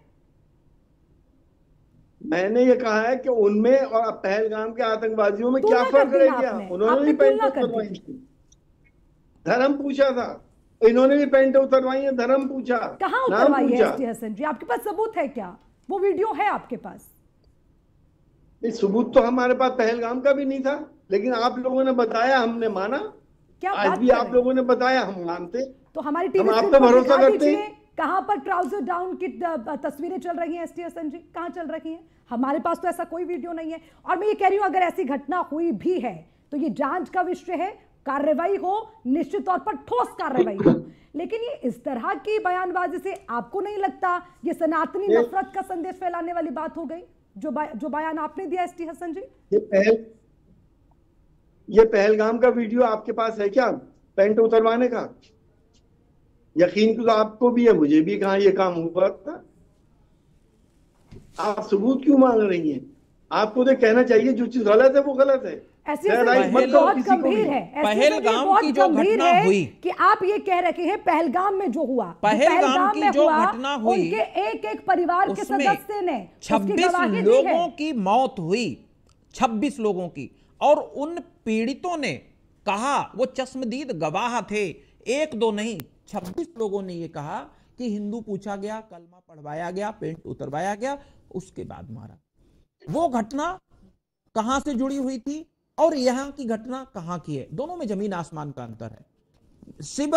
मैंने ये कहा है कि उनमें और पहलगाम के आतंकवादियों में क्या फर्क रह गया? उन्होंने भी पैंट उतरवाई, धर्म पूछा था, इन्होंने भी पैंट उतरवाई है, धर्म पूछा, कहाँ उतरवाई है एसटी हसन जी? आपके पास सबूत है क्या? वो वीडियो है आपके पास? सबूत तो हमारे पास पहलगाम का भी नहीं था, लेकिन आप लोगों ने बताया, हमने माना। क्या आज भी आप लोगों ने बताया, हम मानते। तो हमारी टीवी आप पे भरोसा करते हैं। कहां पर ट्राउजर डाउन की तस्वीरें चल रही हैं एसटी हसन जी, कहां चल रही हैं? हमारे पास तो ऐसा कोई वीडियो नहीं है। और मैं ये कह रही हूं अगर ऐसी घटना हुई भी है तो ये जांच का विषय है, कार्रवाई हो, निश्चित तौर पर ठोस कार्रवाई हो। लेकिन ये इस तरह की बयानबाजी से आपको नहीं लगता ये सनातनी नफरत का संदेश फैलाने वाली बात हो गई, जो बयान आपने दिया एसटी हसन जी? ये पहलगाम का वीडियो आपके पास है क्या, पैंट उतरवाने का? यकीन तो आपको भी है, मुझे भी, कहां ये काम हुआ था। आप सबूत क्यों मांग रही हैं? आपको तो कहना चाहिए जो चीज गलत है वो गलत है। बहुत गंभीर है, पहलगाम की जो घटना हुई कि आप ये कह रहे हैं पहलगाम में जो हुआ, पहलगाम की जो घटना हुई, उनके एक परिवार के सदस्य ने 26 लोगों की मौत हुई, 26 लोगों की, और उन पीड़ितों ने कहा, वो चश्मदीद गवाह थे, एक दो नहीं 26 लोगों ने ये कहा कि हिंदू पूछा गया, कलमा पढ़वाया गया, पेंट उतरवाया गया, उसके बाद मारा। वो घटना कहां से जुड़ी हुई थी और यहां की घटना कहां की है? दोनों में जमीन आसमान का अंतर है। शिव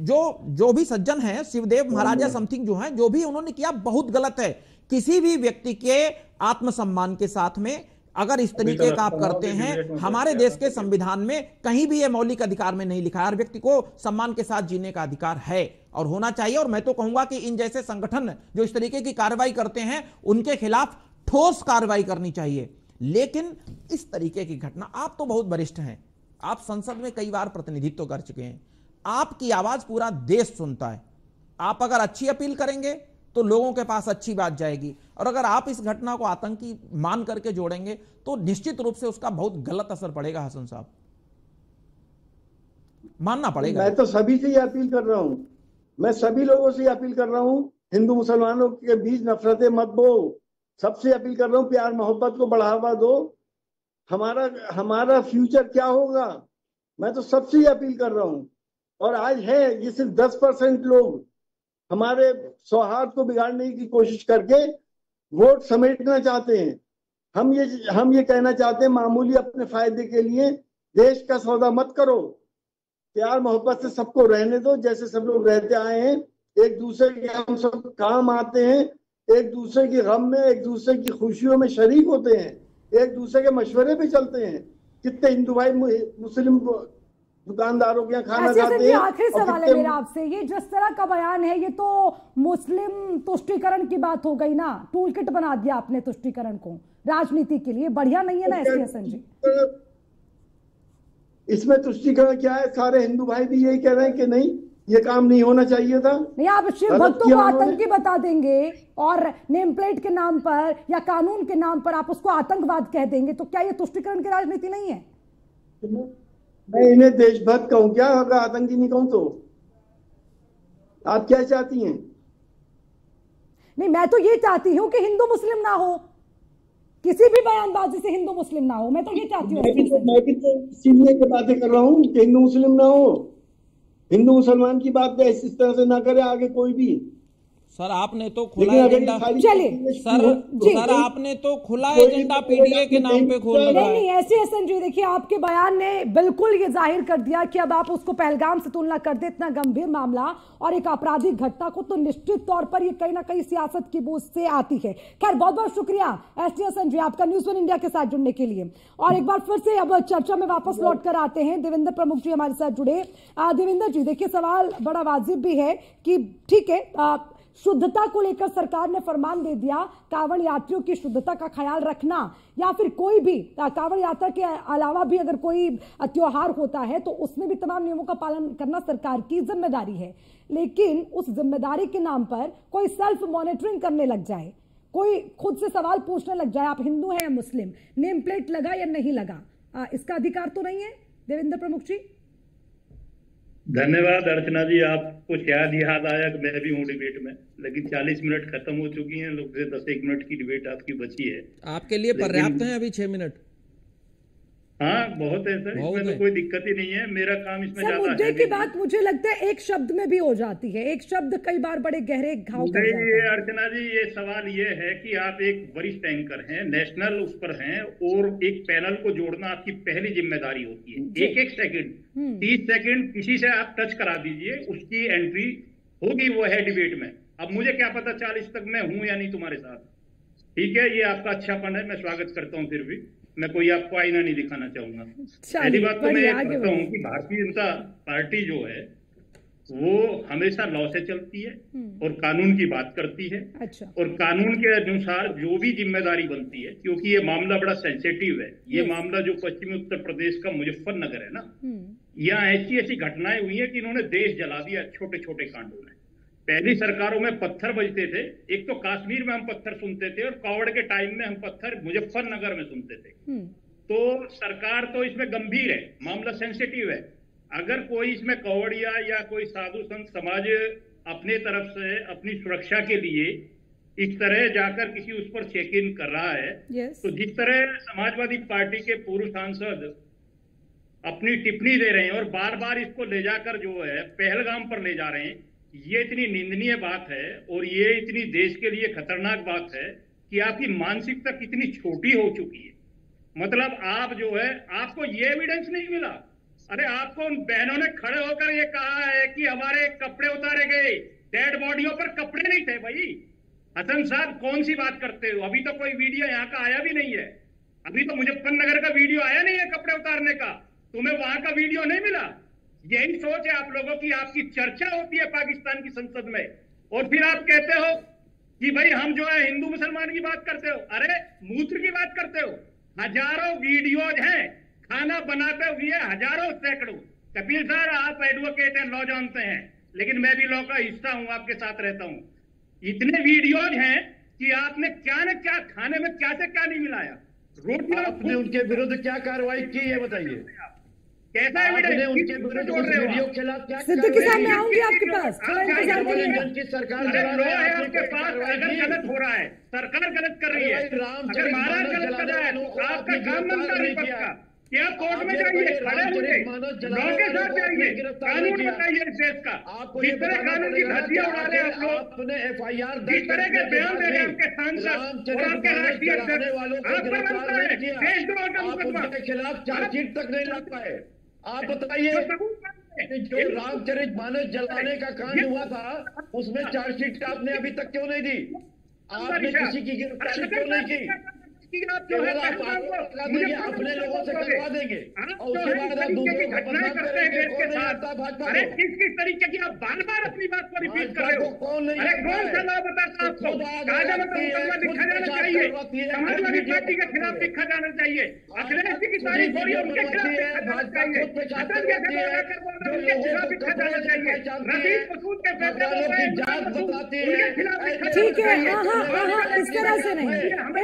जो भी सज्जन हैं, शिवदेव महाराजा समथिंग जो हैं, जो भी उन्होंने किया बहुत गलत है। किसी भी व्यक्ति के आत्मसम्मान के साथ में अगर इस तरीके का आप करते हैं, हमारे देश के संविधान में कहीं भी ये मौलिक अधिकार में नहीं लिखा है। हर व्यक्ति को सम्मान के साथ जीने का अधिकार है और होना चाहिए। और मैं तो कहूंगा कि इन जैसे संगठन जो इस तरीके की कार्रवाई करते हैं उनके खिलाफ ठोस कार्रवाई करनी चाहिए। लेकिन इस तरीके की घटना, आप तो बहुत वरिष्ठ हैं, आप संसद में कई बार प्रतिनिधित्व कर चुके हैं, आपकी आवाज पूरा देश सुनता है। आप अगर अच्छी अपील करेंगे तो लोगों के पास अच्छी बात जाएगी, और अगर आप इस घटना को आतंकी मान करके जोड़ेंगे तो निश्चित रूप से उसका बहुत गलत असर पड़ेगा। हसन साहब, मानना पड़ेगा। मैं तो सभी से ये अपील कर रहा हूं, मैं सभी लोगों से अपील कर रहा हूं, हिंदू मुसलमानों के बीच नफरतें मत बो। सबसे अपील कर रहा हूं, प्यार मोहब्बत को बढ़ावा दो। हमारा फ्यूचर क्या होगा, मैं तो सबसे अपील कर रहा हूं। और आज है ये सिर्फ 10% लोग हमारे सौहार्द को बिगाड़ने की कोशिश करके वोट समेटना चाहते हैं। हम ये कहना चाहते हैं, मामूली अपने फायदे के लिए देश का सौदा मत करो। प्यार मोहब्बत से सबको रहने दो, जैसे सब लोग रहते आए हैं। एक दूसरे के हम सब काम आते हैं, एक दूसरे की गम में, एक दूसरे की खुशियों में शरीक होते हैं, एक दूसरे के मशवरे पे चलते हैं। कितने हिंदू भाई मुस्लिम दुकानदारों के यहाँ खाना खाते हैं। आखिरी सवाल है मेरा आपसे, ये जिस तरह का बयान है ये तो मुस्लिम तुष्टीकरण की बात हो गई ना, टूल किट बना दिया आपने तुष्टीकरण को राजनीति के लिए, बढ़िया नहीं है ना एसटी हसन जी? इसमें तुष्टीकरण क्या है? सारे हिंदू भाई भी यही कह रहे हैं कि नहीं, ये काम नहीं होना चाहिए था। नहीं, आप शिव भक्तों को आतंकी बता देंगे और नेम प्लेट के नाम पर या कानून के नाम पर आप उसको आतंकवाद कह देंगे, तो क्या ये तुष्टीकरण की राजनीति नहीं है? मैं इन्हें देशभक्त कहूं क्या, अगर आतंकी नहीं कहूं तो? आप क्या चाहती हैं? नहीं, मैं तो ये चाहती हूं कि हिंदू मुस्लिम ना हो, किसी भी बयानबाजी से हिंदू मुस्लिम ना हो। मैं तो ये चाहती हूँ। मैं भी तो सीनियर की बातें कर रहा हूँ कि हिंदू मुस्लिम ना हो, हिंदू मुसलमान की बात इस तरह से ना करे आगे कोई भी। सर आपने तो खुला एजेंडा, चलिए सर आपने तो खुला एजेंडा पीडीए के नाम पे खोल रखा है। नहीं ऐसे संजय, देखिए आपके बयान ने बिल्कुल ये जाहिर कर दिया कि अब आप उसको पहलगाम से तुलना कर दे, इतना गंभीर मामला और एक आपराधिक घटना को, तो निश्चित तौर पर ये कहीं ना कहीं सियासत की बूझ से आती है। खैर बहुत बहुत शुक्रिया एसटी संजय आपका न्यूज़ 1 इंडिया के साथ जुड़ने के लिए। और एक बार फिर से अब चर्चा में वापस लौट कर आते हैं, देवेंद्र प्रमुख जी हमारे साथ जुड़े। देवेंद्र जी देखिए सवाल बड़ा वाजिब भी है कि ठीक है शुद्धता को लेकर सरकार ने फरमान दे दिया, कांवड़ यात्रियों की शुद्धता का ख्याल रखना या फिर कोई भी कांवड़ यात्रा के अलावा भी अगर कोई त्योहार होता है तो उसमें भी तमाम नियमों का पालन करना सरकार की जिम्मेदारी है। लेकिन उस जिम्मेदारी के नाम पर कोई सेल्फ मॉनिटरिंग करने लग जाए, कोई खुद से सवाल पूछने लग जाए आप हिंदू हैं या मुस्लिम, नेम प्लेट लगा या नहीं लगा, इसका अधिकार तो नहीं है देवेंद्र प्रमुख जी? धन्यवाद अर्चना जी, आपको शायद याद आया कि मैं भी हूँ डिबेट में, लेकिन 40 मिनट खत्म हो चुकी हैं, लोग 10-1 मिनट की डिबेट आपकी बची है। आपके लिए पर्याप्त है अभी 6 मिनट? हाँ बहुत है सर, इसमें तो कोई दिक्कत ही नहीं है, मेरा काम इसमें ज्यादा है। मुद्दे की बात मुझे लगता है एक शब्द में भी हो जाती है, एक शब्द कई बार बड़े गहरे घाव कर जाता है। अर्चना जी ये सवाल ये है कि आप एक वरिष्ठ एंकर हैं, नेशनल उस पर हैं, और एक पैनल को जोड़ना आपकी पहली जिम्मेदारी होती है। एक सेकंड 30 सेकंड किसी से आप टच करा दीजिए, उसकी एंट्री होगी, वो है डिबेट में। अब मुझे क्या पता 40 तक मैं हूं या नहीं तुम्हारे साथ, ठीक है, ये आपका अच्छापन है, मैं स्वागत करता हूं। फिर भी मैं कोई आपको आईना नहीं दिखाना चाहूंगा। पहली बात तो मैं ये कहता हूँ कि भारतीय जनता पार्टी जो है वो हमेशा लॉ से चलती है और कानून की बात करती है। अच्छा। और कानून के अनुसार जो भी जिम्मेदारी बनती है, क्योंकि ये मामला बड़ा सेंसिटिव है, ये मामला जो पश्चिमी उत्तर प्रदेश का मुजफ्फरनगर है ना, यहाँ ऐसी घटनाएं हुई है कि इन्होंने देश जला दिया छोटे छोटे कांडों में। पहली सरकारों में पत्थर बजते थे, एक तो कश्मीर में हम पत्थर सुनते थे और कावड़ के टाइम में हम पत्थर मुजफ्फरनगर में सुनते थे। तो सरकार तो इसमें गंभीर है, मामला सेंसिटिव है। अगर कोई इसमें कौड़िया या कोई साधु संत समाज अपने तरफ से अपनी सुरक्षा के लिए इस तरह जाकर किसी उस पर चेक इन कर रहा है, तो जिस तरह समाजवादी पार्टी के पूर्व सांसद अपनी टिप्पणी दे रहे हैं और बार बार इसको ले जाकर जो है पहलगाम पर ले जा रहे हैं, ये इतनी निंदनीय बात है और ये इतनी देश के लिए खतरनाक बात है कि आपकी मानसिकता कितनी छोटी हो चुकी है। मतलब आप जो है, आपको ये एविडेंस नहीं मिला। अरे आपको उन बहनों ने खड़े होकर ये कहा है कि हमारे कपड़े उतारे गए, डेड बॉडियों पर कपड़े नहीं थे। भाई हसन साहब कौन सी बात करते हो, अभी तो कोई वीडियो यहाँ का आया भी नहीं है, अभी तो मुजफ्फरनगर का वीडियो आया नहीं है कपड़े उतारने का, तुम्हें वहां का वीडियो नहीं मिला। यही सोच है आप लोगों की, आपकी चर्चा होती है पाकिस्तान की संसद में और फिर आप कहते हो कि भाई हम जो है हिंदू मुसलमान की बात करते हो। अरे मूत्र की बात करते हो, हजारों वीडियोज हैं खाना बनाते हुए, हजारों सैकड़ों। कपिल सर आप एडवोकेट हैं, लॉ जानते हैं, लेकिन मैं भी लॉ का हिस्सा हूं, आपके साथ रहता हूं। इतने वीडियोज हैं कि आपने क्या न क्या खाने में क्या से क्या नहीं मिलाया। रोटी आपने उनके विरुद्ध क्या कार्रवाई की है बताइए, कैसा उनके विरुद्ध वीडियो के खिलाफ क्या? सिद्दीकी साहब मैं आऊंगी आपके पास, सरकार आपके पास अगर गलत हो रहा है, सरकार गलत कर रही है, अगर महाराज गलत कर रहा है तो आपका काम बनता है पक्का क्या कोर्ट में जाइए, खड़े होइए, लॉ के साथ जाइए, कानून बताइए इस देश का। जिस तरह कानून की धज्जियां उड़ा रहे आप लोग, जिस तरह के बयान दे रहे हैं आपके सांसद और आपके राष्ट्रीय अध्यक्ष, आप पर बनता है देश द्रोह का मुकदमा के खिलाफ चार्जशीट तक नहीं लग पाए। आप बताइए जो रामचरितमानस जलाने का कांड हुआ था उसमें चार्जशीट आपने अभी तक क्यों नहीं दी? आपने किसी की गिरफ्तारी क्यों नहीं की? अपने लोगों से करवा देंगे और उसके बाद आप दूसरों को बदनाम करेंगे। अरे किस किस तरीके की आप बार बार अपनी बात को रिपीट कर रहे हो? अरे कौन सा लाभ बताता आपको? ताजा मुकदमा लिखा जाना चाहिए, समाजवादी पार्टी के खिलाफ लिखा जाना चाहिए, अखिलेश जी की तारीफ हो रही है उनके खिलाफ लिखा जाना चाहिए, अटल के खिलाफ लिखा जाना चाहिए, रफीक मसूद के फैसले उनके खिलाफ लिखा जाना चाहिए। ठीक है, हाँ इस तरह से नहीं,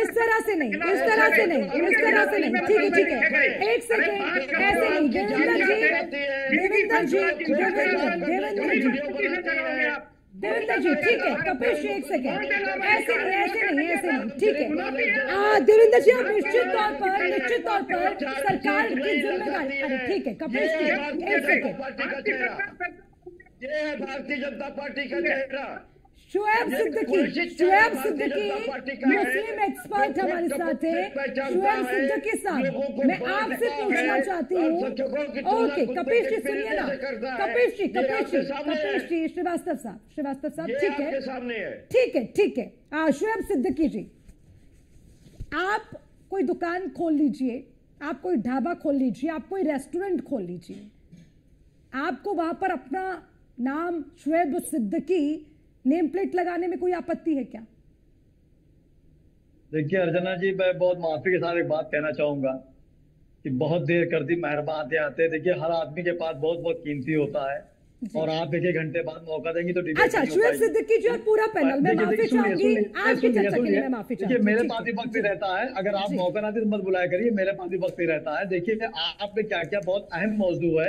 इस तरह से नहीं, इस तरह से नहीं, इस तरह से नहीं। ठीक है, एक सेकेंड, ऐसे नहीं। देवेंद्र जी ठीक है, कपिल जी एक सेकेंड, ऐसे नहीं, ठीक है देवेंद्र जी, आप निश्चित तौर पर सरकार की जिम्मेदारी। अरे ठीक है कपिल जी एक सेकेंड, ये है भारतीय जनता पार्टी का चेहरा। शुएब सिद्दीकी मुस्लिम एक्सपर्ट हमारे साथ है। शुएब सिद्दीकी साहब, मैं आपसे पूछना चाहती हूँ, ओके कपिश जी सुनिए ना, कपिश जी श्रीवास्तव साहब ठीक है शुएब सिद्दीकी जी, आप कोई दुकान खोल लीजिए, आप कोई ढाबा खोल लीजिए, आप कोई रेस्टोरेंट खोल लीजिए, आपको वहां पर अपना नाम शुएब सिद्दीकी नेम प्लेट लगाने में कोई आपत्ति है क्या? देखिए अर्चना जी, मैं बहुत माफी के साथ एक बात कहना चाहूंगा कि बहुत देर कर दी, मेहरबान आते। देखिए हर आदमी के पास बहुत बहुत कीमती होता है और आप 1-1 घंटे बाद मौका देंगी तो अच्छा शुएब सिद्दीकी जी और पूरा पैनल, मैं माफी चाहूंगी आज की चर्चा के लिए, मैं माफी चाहूंगी। देखिए मेरे पास भी वक्त ही रहता है, अगर आप मौका ना दे तो मत बुलाया करिए, मेरे पास भी वक्त ही रहता है। देखिए आपने क्या क्या बहुत अहम मौजू है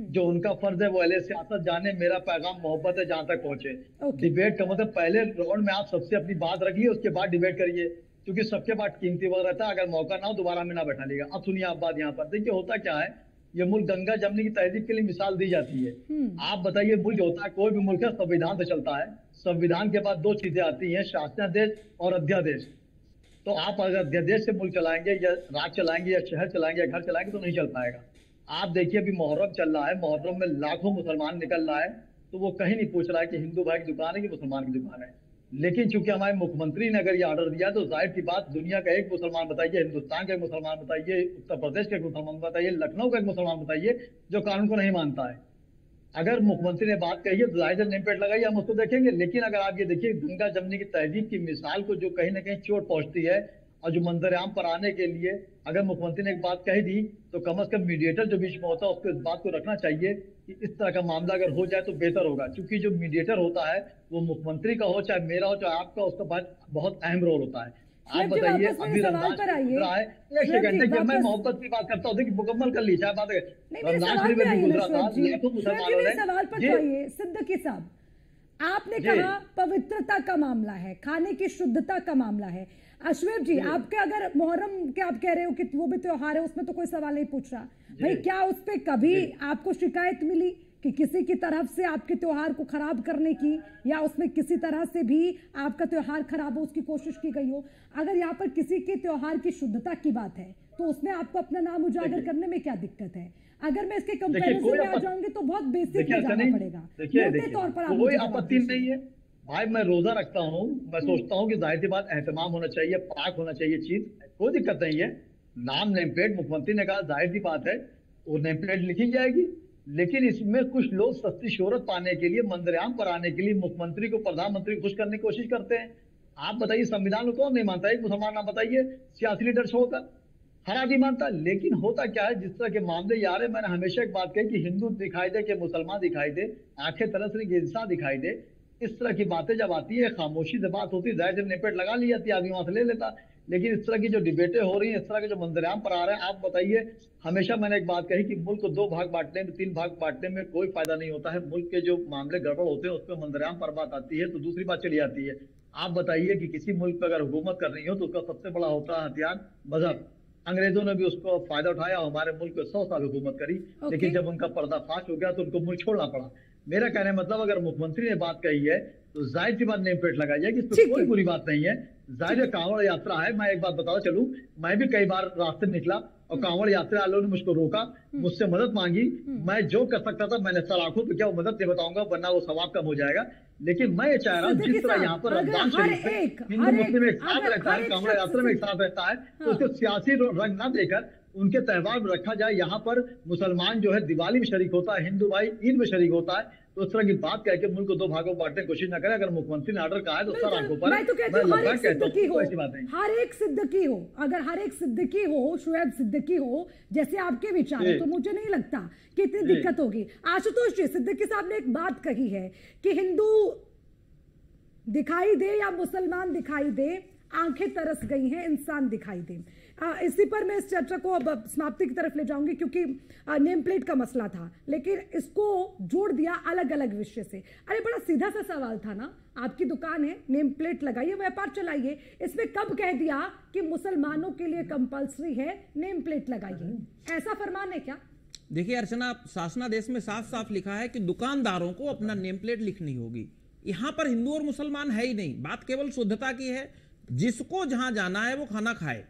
जो उनका फर्ज है वो अहले सियासत जाने, मेरा पैगाम मोहब्बत है जहां तक पहुंचे। डिबेट का मतलब पहले राउंड में आप सबसे अपनी बात रखिए, उसके बाद डिबेट करिए, क्योंकि सबके पास कीमती वक्त रहता है। अगर मौका ना हो दोबारा में ना बैठा लेगा। अब सुनिए आप बात यहाँ पर, देखिए होता क्या है, ये मुल्क गंगा जमनी की तहजीब के लिए मिसाल दी जाती है। आप बताइए मुल्क होता है, कोई भी मुल्क है संविधान से चलता है, संविधान के बाद 2 चीजें आती हैं, शासनादेश और अध्यादेश। तो आप अगर अध्यादेश से मुल्क चलाएंगे या राज्य चलाएंगे या शहर चलाएंगे या घर चलाएंगे तो नहीं चल पाएगा। आप देखिए अभी मुहर्रम चल रहा है, मुहर्रम में लाखों मुसलमान निकल रहा है, तो वो कहीं नहीं पूछ रहा है कि हिंदू भाई की दुकान है कि मुसलमान की दुकान है। लेकिन चूंकि हमारे मुख्यमंत्री ने अगर ये ऑर्डर दिया तो जाहिर की बात, दुनिया का एक मुसलमान बताइए, हिंदुस्तान का एक मुसलमान बताइए, उत्तर प्रदेश का एक मुसलमान बताइए, लखनऊ का एक मुसलमान बताइए जो कानून को नहीं मानता है। अगर मुख्यमंत्री ने बात कही है तो जाहिर नेम प्लेट लगाइए, हम उसको देखेंगे। लेकिन अगर आप ये देखिए गंगा जमनी की तहजीब की मिसाल को जो कहीं ना कहीं चोट पहुंचती है और जो मंजर आम पर आने के लिए अगर मुख्यमंत्री ने एक बात कह दी तो कम से कम मीडिएटर जो बीच में होता है उसको इस बात को रखना चाहिए कि इस तरह का मामला अगर हो जाए तो बेहतर होगा। क्योंकि जो मीडिएटर होता है वो मुख्यमंत्री का हो, चाहे मेरा हो, चाहे आपका, उसका बहुत अहम रोल होता है। आप बताइए अभी रमजान गुजरा है, एक सेकंड देखिए, मैं मोहब्बत की बात करता हूँ, देखिए मुकम्मल कर ली चाहे बात है। रमजान शरीफ में गुजरा था, लाखों मुसलमानों ने। सवाल पर तो आइए सिद्दीकी साहब, आपने कहा पवित्रता का मामला है, खाने की शुद्धता का मामला है। शुएब जी, आपके अगर मुहर्रम के आप कह रहे हो कि वो भी त्योहार है, उसमें तो कोई सवाल नहीं पूछ रहा भाई, क्या उस पे कभी आपको शिकायत मिली कि किसी की तरफ से आपके त्योहार को खराब करने की या उसमें किसी तरह से भी आपका त्योहार खराब हो उसकी कोशिश की गई हो? अगर यहाँ पर किसी के त्योहार की शुद्धता की बात है तो उसमें आपको अपना नाम उजागर करने में क्या दिक्कत है? अगर मैं इसके कंपैरिजन में आ जाऊंगी तो बहुत बेसिक में जाना पड़ेगा, मोटे तौर पर कोई आपत्ति नहीं है भाई, मैं रोजा रखता हूँ, मैं सोचता हूँ कि जाहिर सी बात एहतमाम होना चाहिए, पाक होना चाहिए चीज, कोई दिक्कत नहीं है। नाम नेम प्लेट मुख्यमंत्री ने कहा जाहिर सी बात है वो नेम प्लेट लिखी जाएगी, लेकिन इसमें कुछ लोग सस्ती शोहरत पाने के लिए, मंजरेआम पर आने के लिए मुख्यमंत्री को, प्रधानमंत्री को खुश करने की कोशिश करते हैं। आप बताइए संविधान को कौन नहीं मानता? एक मुसलमान नाम बताइए, सियासी लीडर छोड़कर हर आदमी मानता। लेकिन होता क्या है, जिस तरह के मामले यार है, मैंने हमेशा एक बात कही कि हिंदू दिखाई दे कि मुसलमान दिखाई दे, आंखें तरसने की इंसान दिखाई दे, इस तरह की बातें जब आती है, खामोशी से बात होती है, जाहिर से नेपेट लगा ली जाती है, आदमी वहां से ले लेता। लेकिन इस तरह की जो डिबेटें हो रही हैं, इस तरह के जो मंजरेआम पर आ रहे हैं, आप बताइए, हमेशा मैंने एक बात कही कि मुल्क को 2 भाग बांटने में, 3 भाग बांटने में कोई फायदा नहीं होता है। मुल्क के जो मामले गड़बड़ होते हैं उस पर मंजरेआम पर बात आती है तो दूसरी बात चली जाती है। आप बताइए कि किसी मुल्क पर अगर हुकूमत करनी हो तो उसका सबसे बड़ा होता है हथियार मजहब। अंग्रेजों ने भी उसको फायदा उठाया, हमारे मुल्क पे 100 साल हुकूमत करी, लेकिन जब उनका पर्दाफाश हो गया तो उनको मुल्क छोड़ना पड़ा। मेरा कहने मतलब अगर मुख्यमंत्री ने बात कही है तो जाहिर सी बात नेम प्लेट लगाई जाए, इसमें कोई बुरी बात नहीं है। जाहिर कांवड़ यात्रा है, मैं एक बात बताओ चलूं, मैं भी कई बार रास्ते में निकला और कांवड़ यात्रा वालों ने मुझको रोका, मुझसे मदद मांगी, मैं जो कर सकता था मैंने सर आंखों पे क्या वो मदद नहीं बताऊंगा वरना वो सवाब कम हो जाएगा। लेकिन मैं ये चाह रहा हूँ जिस तरह यहाँ पर रमजान शरीफ में हिंदू मुस्लिम एक साथ रहता है, कांवड़ यात्रा में एक साथ रहता है, तो उसको सियासी रंग ना देकर उनके त्यौहार में रखा जाए। यहाँ पर मुसलमान जो है दिवाली में शरीक होता है, हिंदू भाई ईद में शरीक होता है, तो उस तरह की बात कह के मुल्क को 2 भागों में बांटने की कोशिश न करें। अगर मुख्यमंत्री ने ऑर्डर कहा है तो सर आंखों पर, मैं तो कहती हूँ हर एक सिद्दीकी हो, हर एक सिद्दीकी हो, अगर हर एक सिद्दीकी हो, शुएब सिद्दीकी हो जैसे आपके विचार है तो मुझे नहीं लगता कि इतनी दिक्कत होगी। आशुतोष जी, सिद्दीकी साहब ने एक बात कही है कि हिंदू दिखाई दे या मुसलमान दिखाई दे, आंखें तरस गई हैं, इंसान दिखाई दे। इसी पर मैं इस चर्चा को अब समाप्ति की तरफ ले जाऊंगी क्योंकि नेम प्लेट का मसला था, लेकिन इसको जोड़ दिया अलग अलग विषय से। अरे बड़ा सीधा सा सवाल था ना, आपकी दुकान है, नेम प्लेट लगाइए, व्यापार चलाइए, इसमें कब कह दिया कि मुसलमानों के लिए कंपल्सरी है नेम प्लेट लगाइए? ऐसा फरमान है क्या? देखिए अर्चना, शासनादेश में साफ साफ लिखा है कि दुकानदारों को अपना नेम प्लेट लिखनी होगी। यहां पर हिंदू और मुसलमान है ही नहीं, बात केवल शुद्धता की है। जिसको जहां जाना है वो खाना खाए।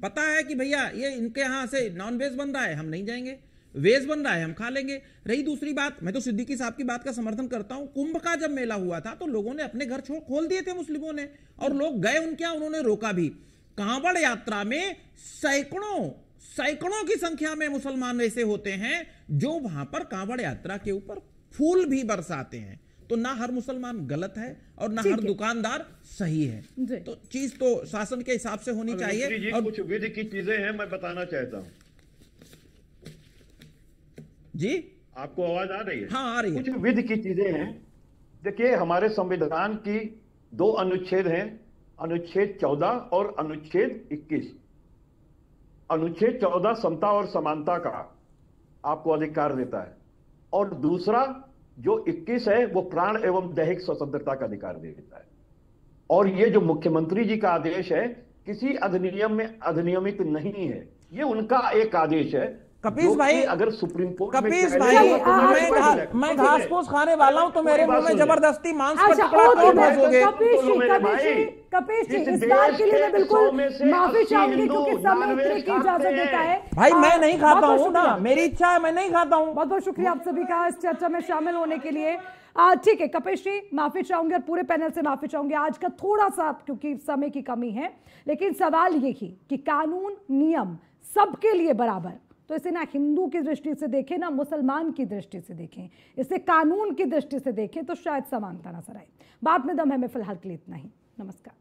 पता है कि भैया ये इनके यहां से नॉन वेज बन रहा है, हम नहीं जाएंगे, वेज बन रहा है हम खा लेंगे। रही दूसरी बात, मैं तो सिद्दीकी साहब की बात का समर्थन करता हूं। कुंभ का जब मेला हुआ था तो लोगों ने अपने घर खोल दिए थे मुस्लिमों ने, और लोग गए उनके यहां, उन्होंने रोका भी। कांवड़ यात्रा में सैकड़ों की संख्या में मुसलमान ऐसे होते हैं जो वहां पर कांवड़ यात्रा के ऊपर फूल भी बरसाते हैं। तो ना हर मुसलमान गलत है और ना हर दुकानदार सही है। तो चीज तो शासन के हिसाब से होनी चाहिए। और कुछ विधि की चीजें हैं, मैं बताना चाहता हूं जी। आपको आवाज आ रही है? हाँ आ रही है। कुछ विधि की चीजें हैं। देखिए, हमारे संविधान की 2 अनुच्छेद हैं, अनुच्छेद 14 और अनुच्छेद 21। अनुच्छेद 14 समता और समानता का आपको अधिकार देता है, और दूसरा जो 21 है वो प्राण एवं दैहिक स्वतंत्रता का अधिकार देता है। और ये जो मुख्यमंत्री जी का आदेश है किसी अधिनियम में अधिनियमित नहीं है, ये उनका एक आदेश है। कपीस भाई, अगर सुप्रीम कोर्ट कपीस भाई, मैं घास फूस खाने वाला हूं तो मेरे मुंह में जबरदस्ती मांस का टुकड़ा क्यों भेजोगे? कपीश जी, इस बात के लिए मैं बिल्कुल माफी चाहूंगी क्योंकि समय उतने की इजाजत देता है। भाई मैं नहीं खाता हूँ ना, मेरी इच्छा है, मैं नहीं खाता हूँ। बहुत बहुत शुक्रिया आप सभी का इस चर्चा में शामिल होने के लिए। ठीक है कपीश जी, माफी चाहूंगी और पूरे पैनल से माफी चाहूंगी आज का थोड़ा सा, क्योंकि समय की कमी है। लेकिन सवाल यही कि कानून नियम सबके लिए बराबर, तो इसे ना हिंदू की दृष्टि से देखें ना मुसलमान की दृष्टि से देखें, इसे कानून की दृष्टि से देखें तो शायद समानता नजर आए। बात में दम है, मैं फिलहाल के लिए इतना ही। नमस्कार।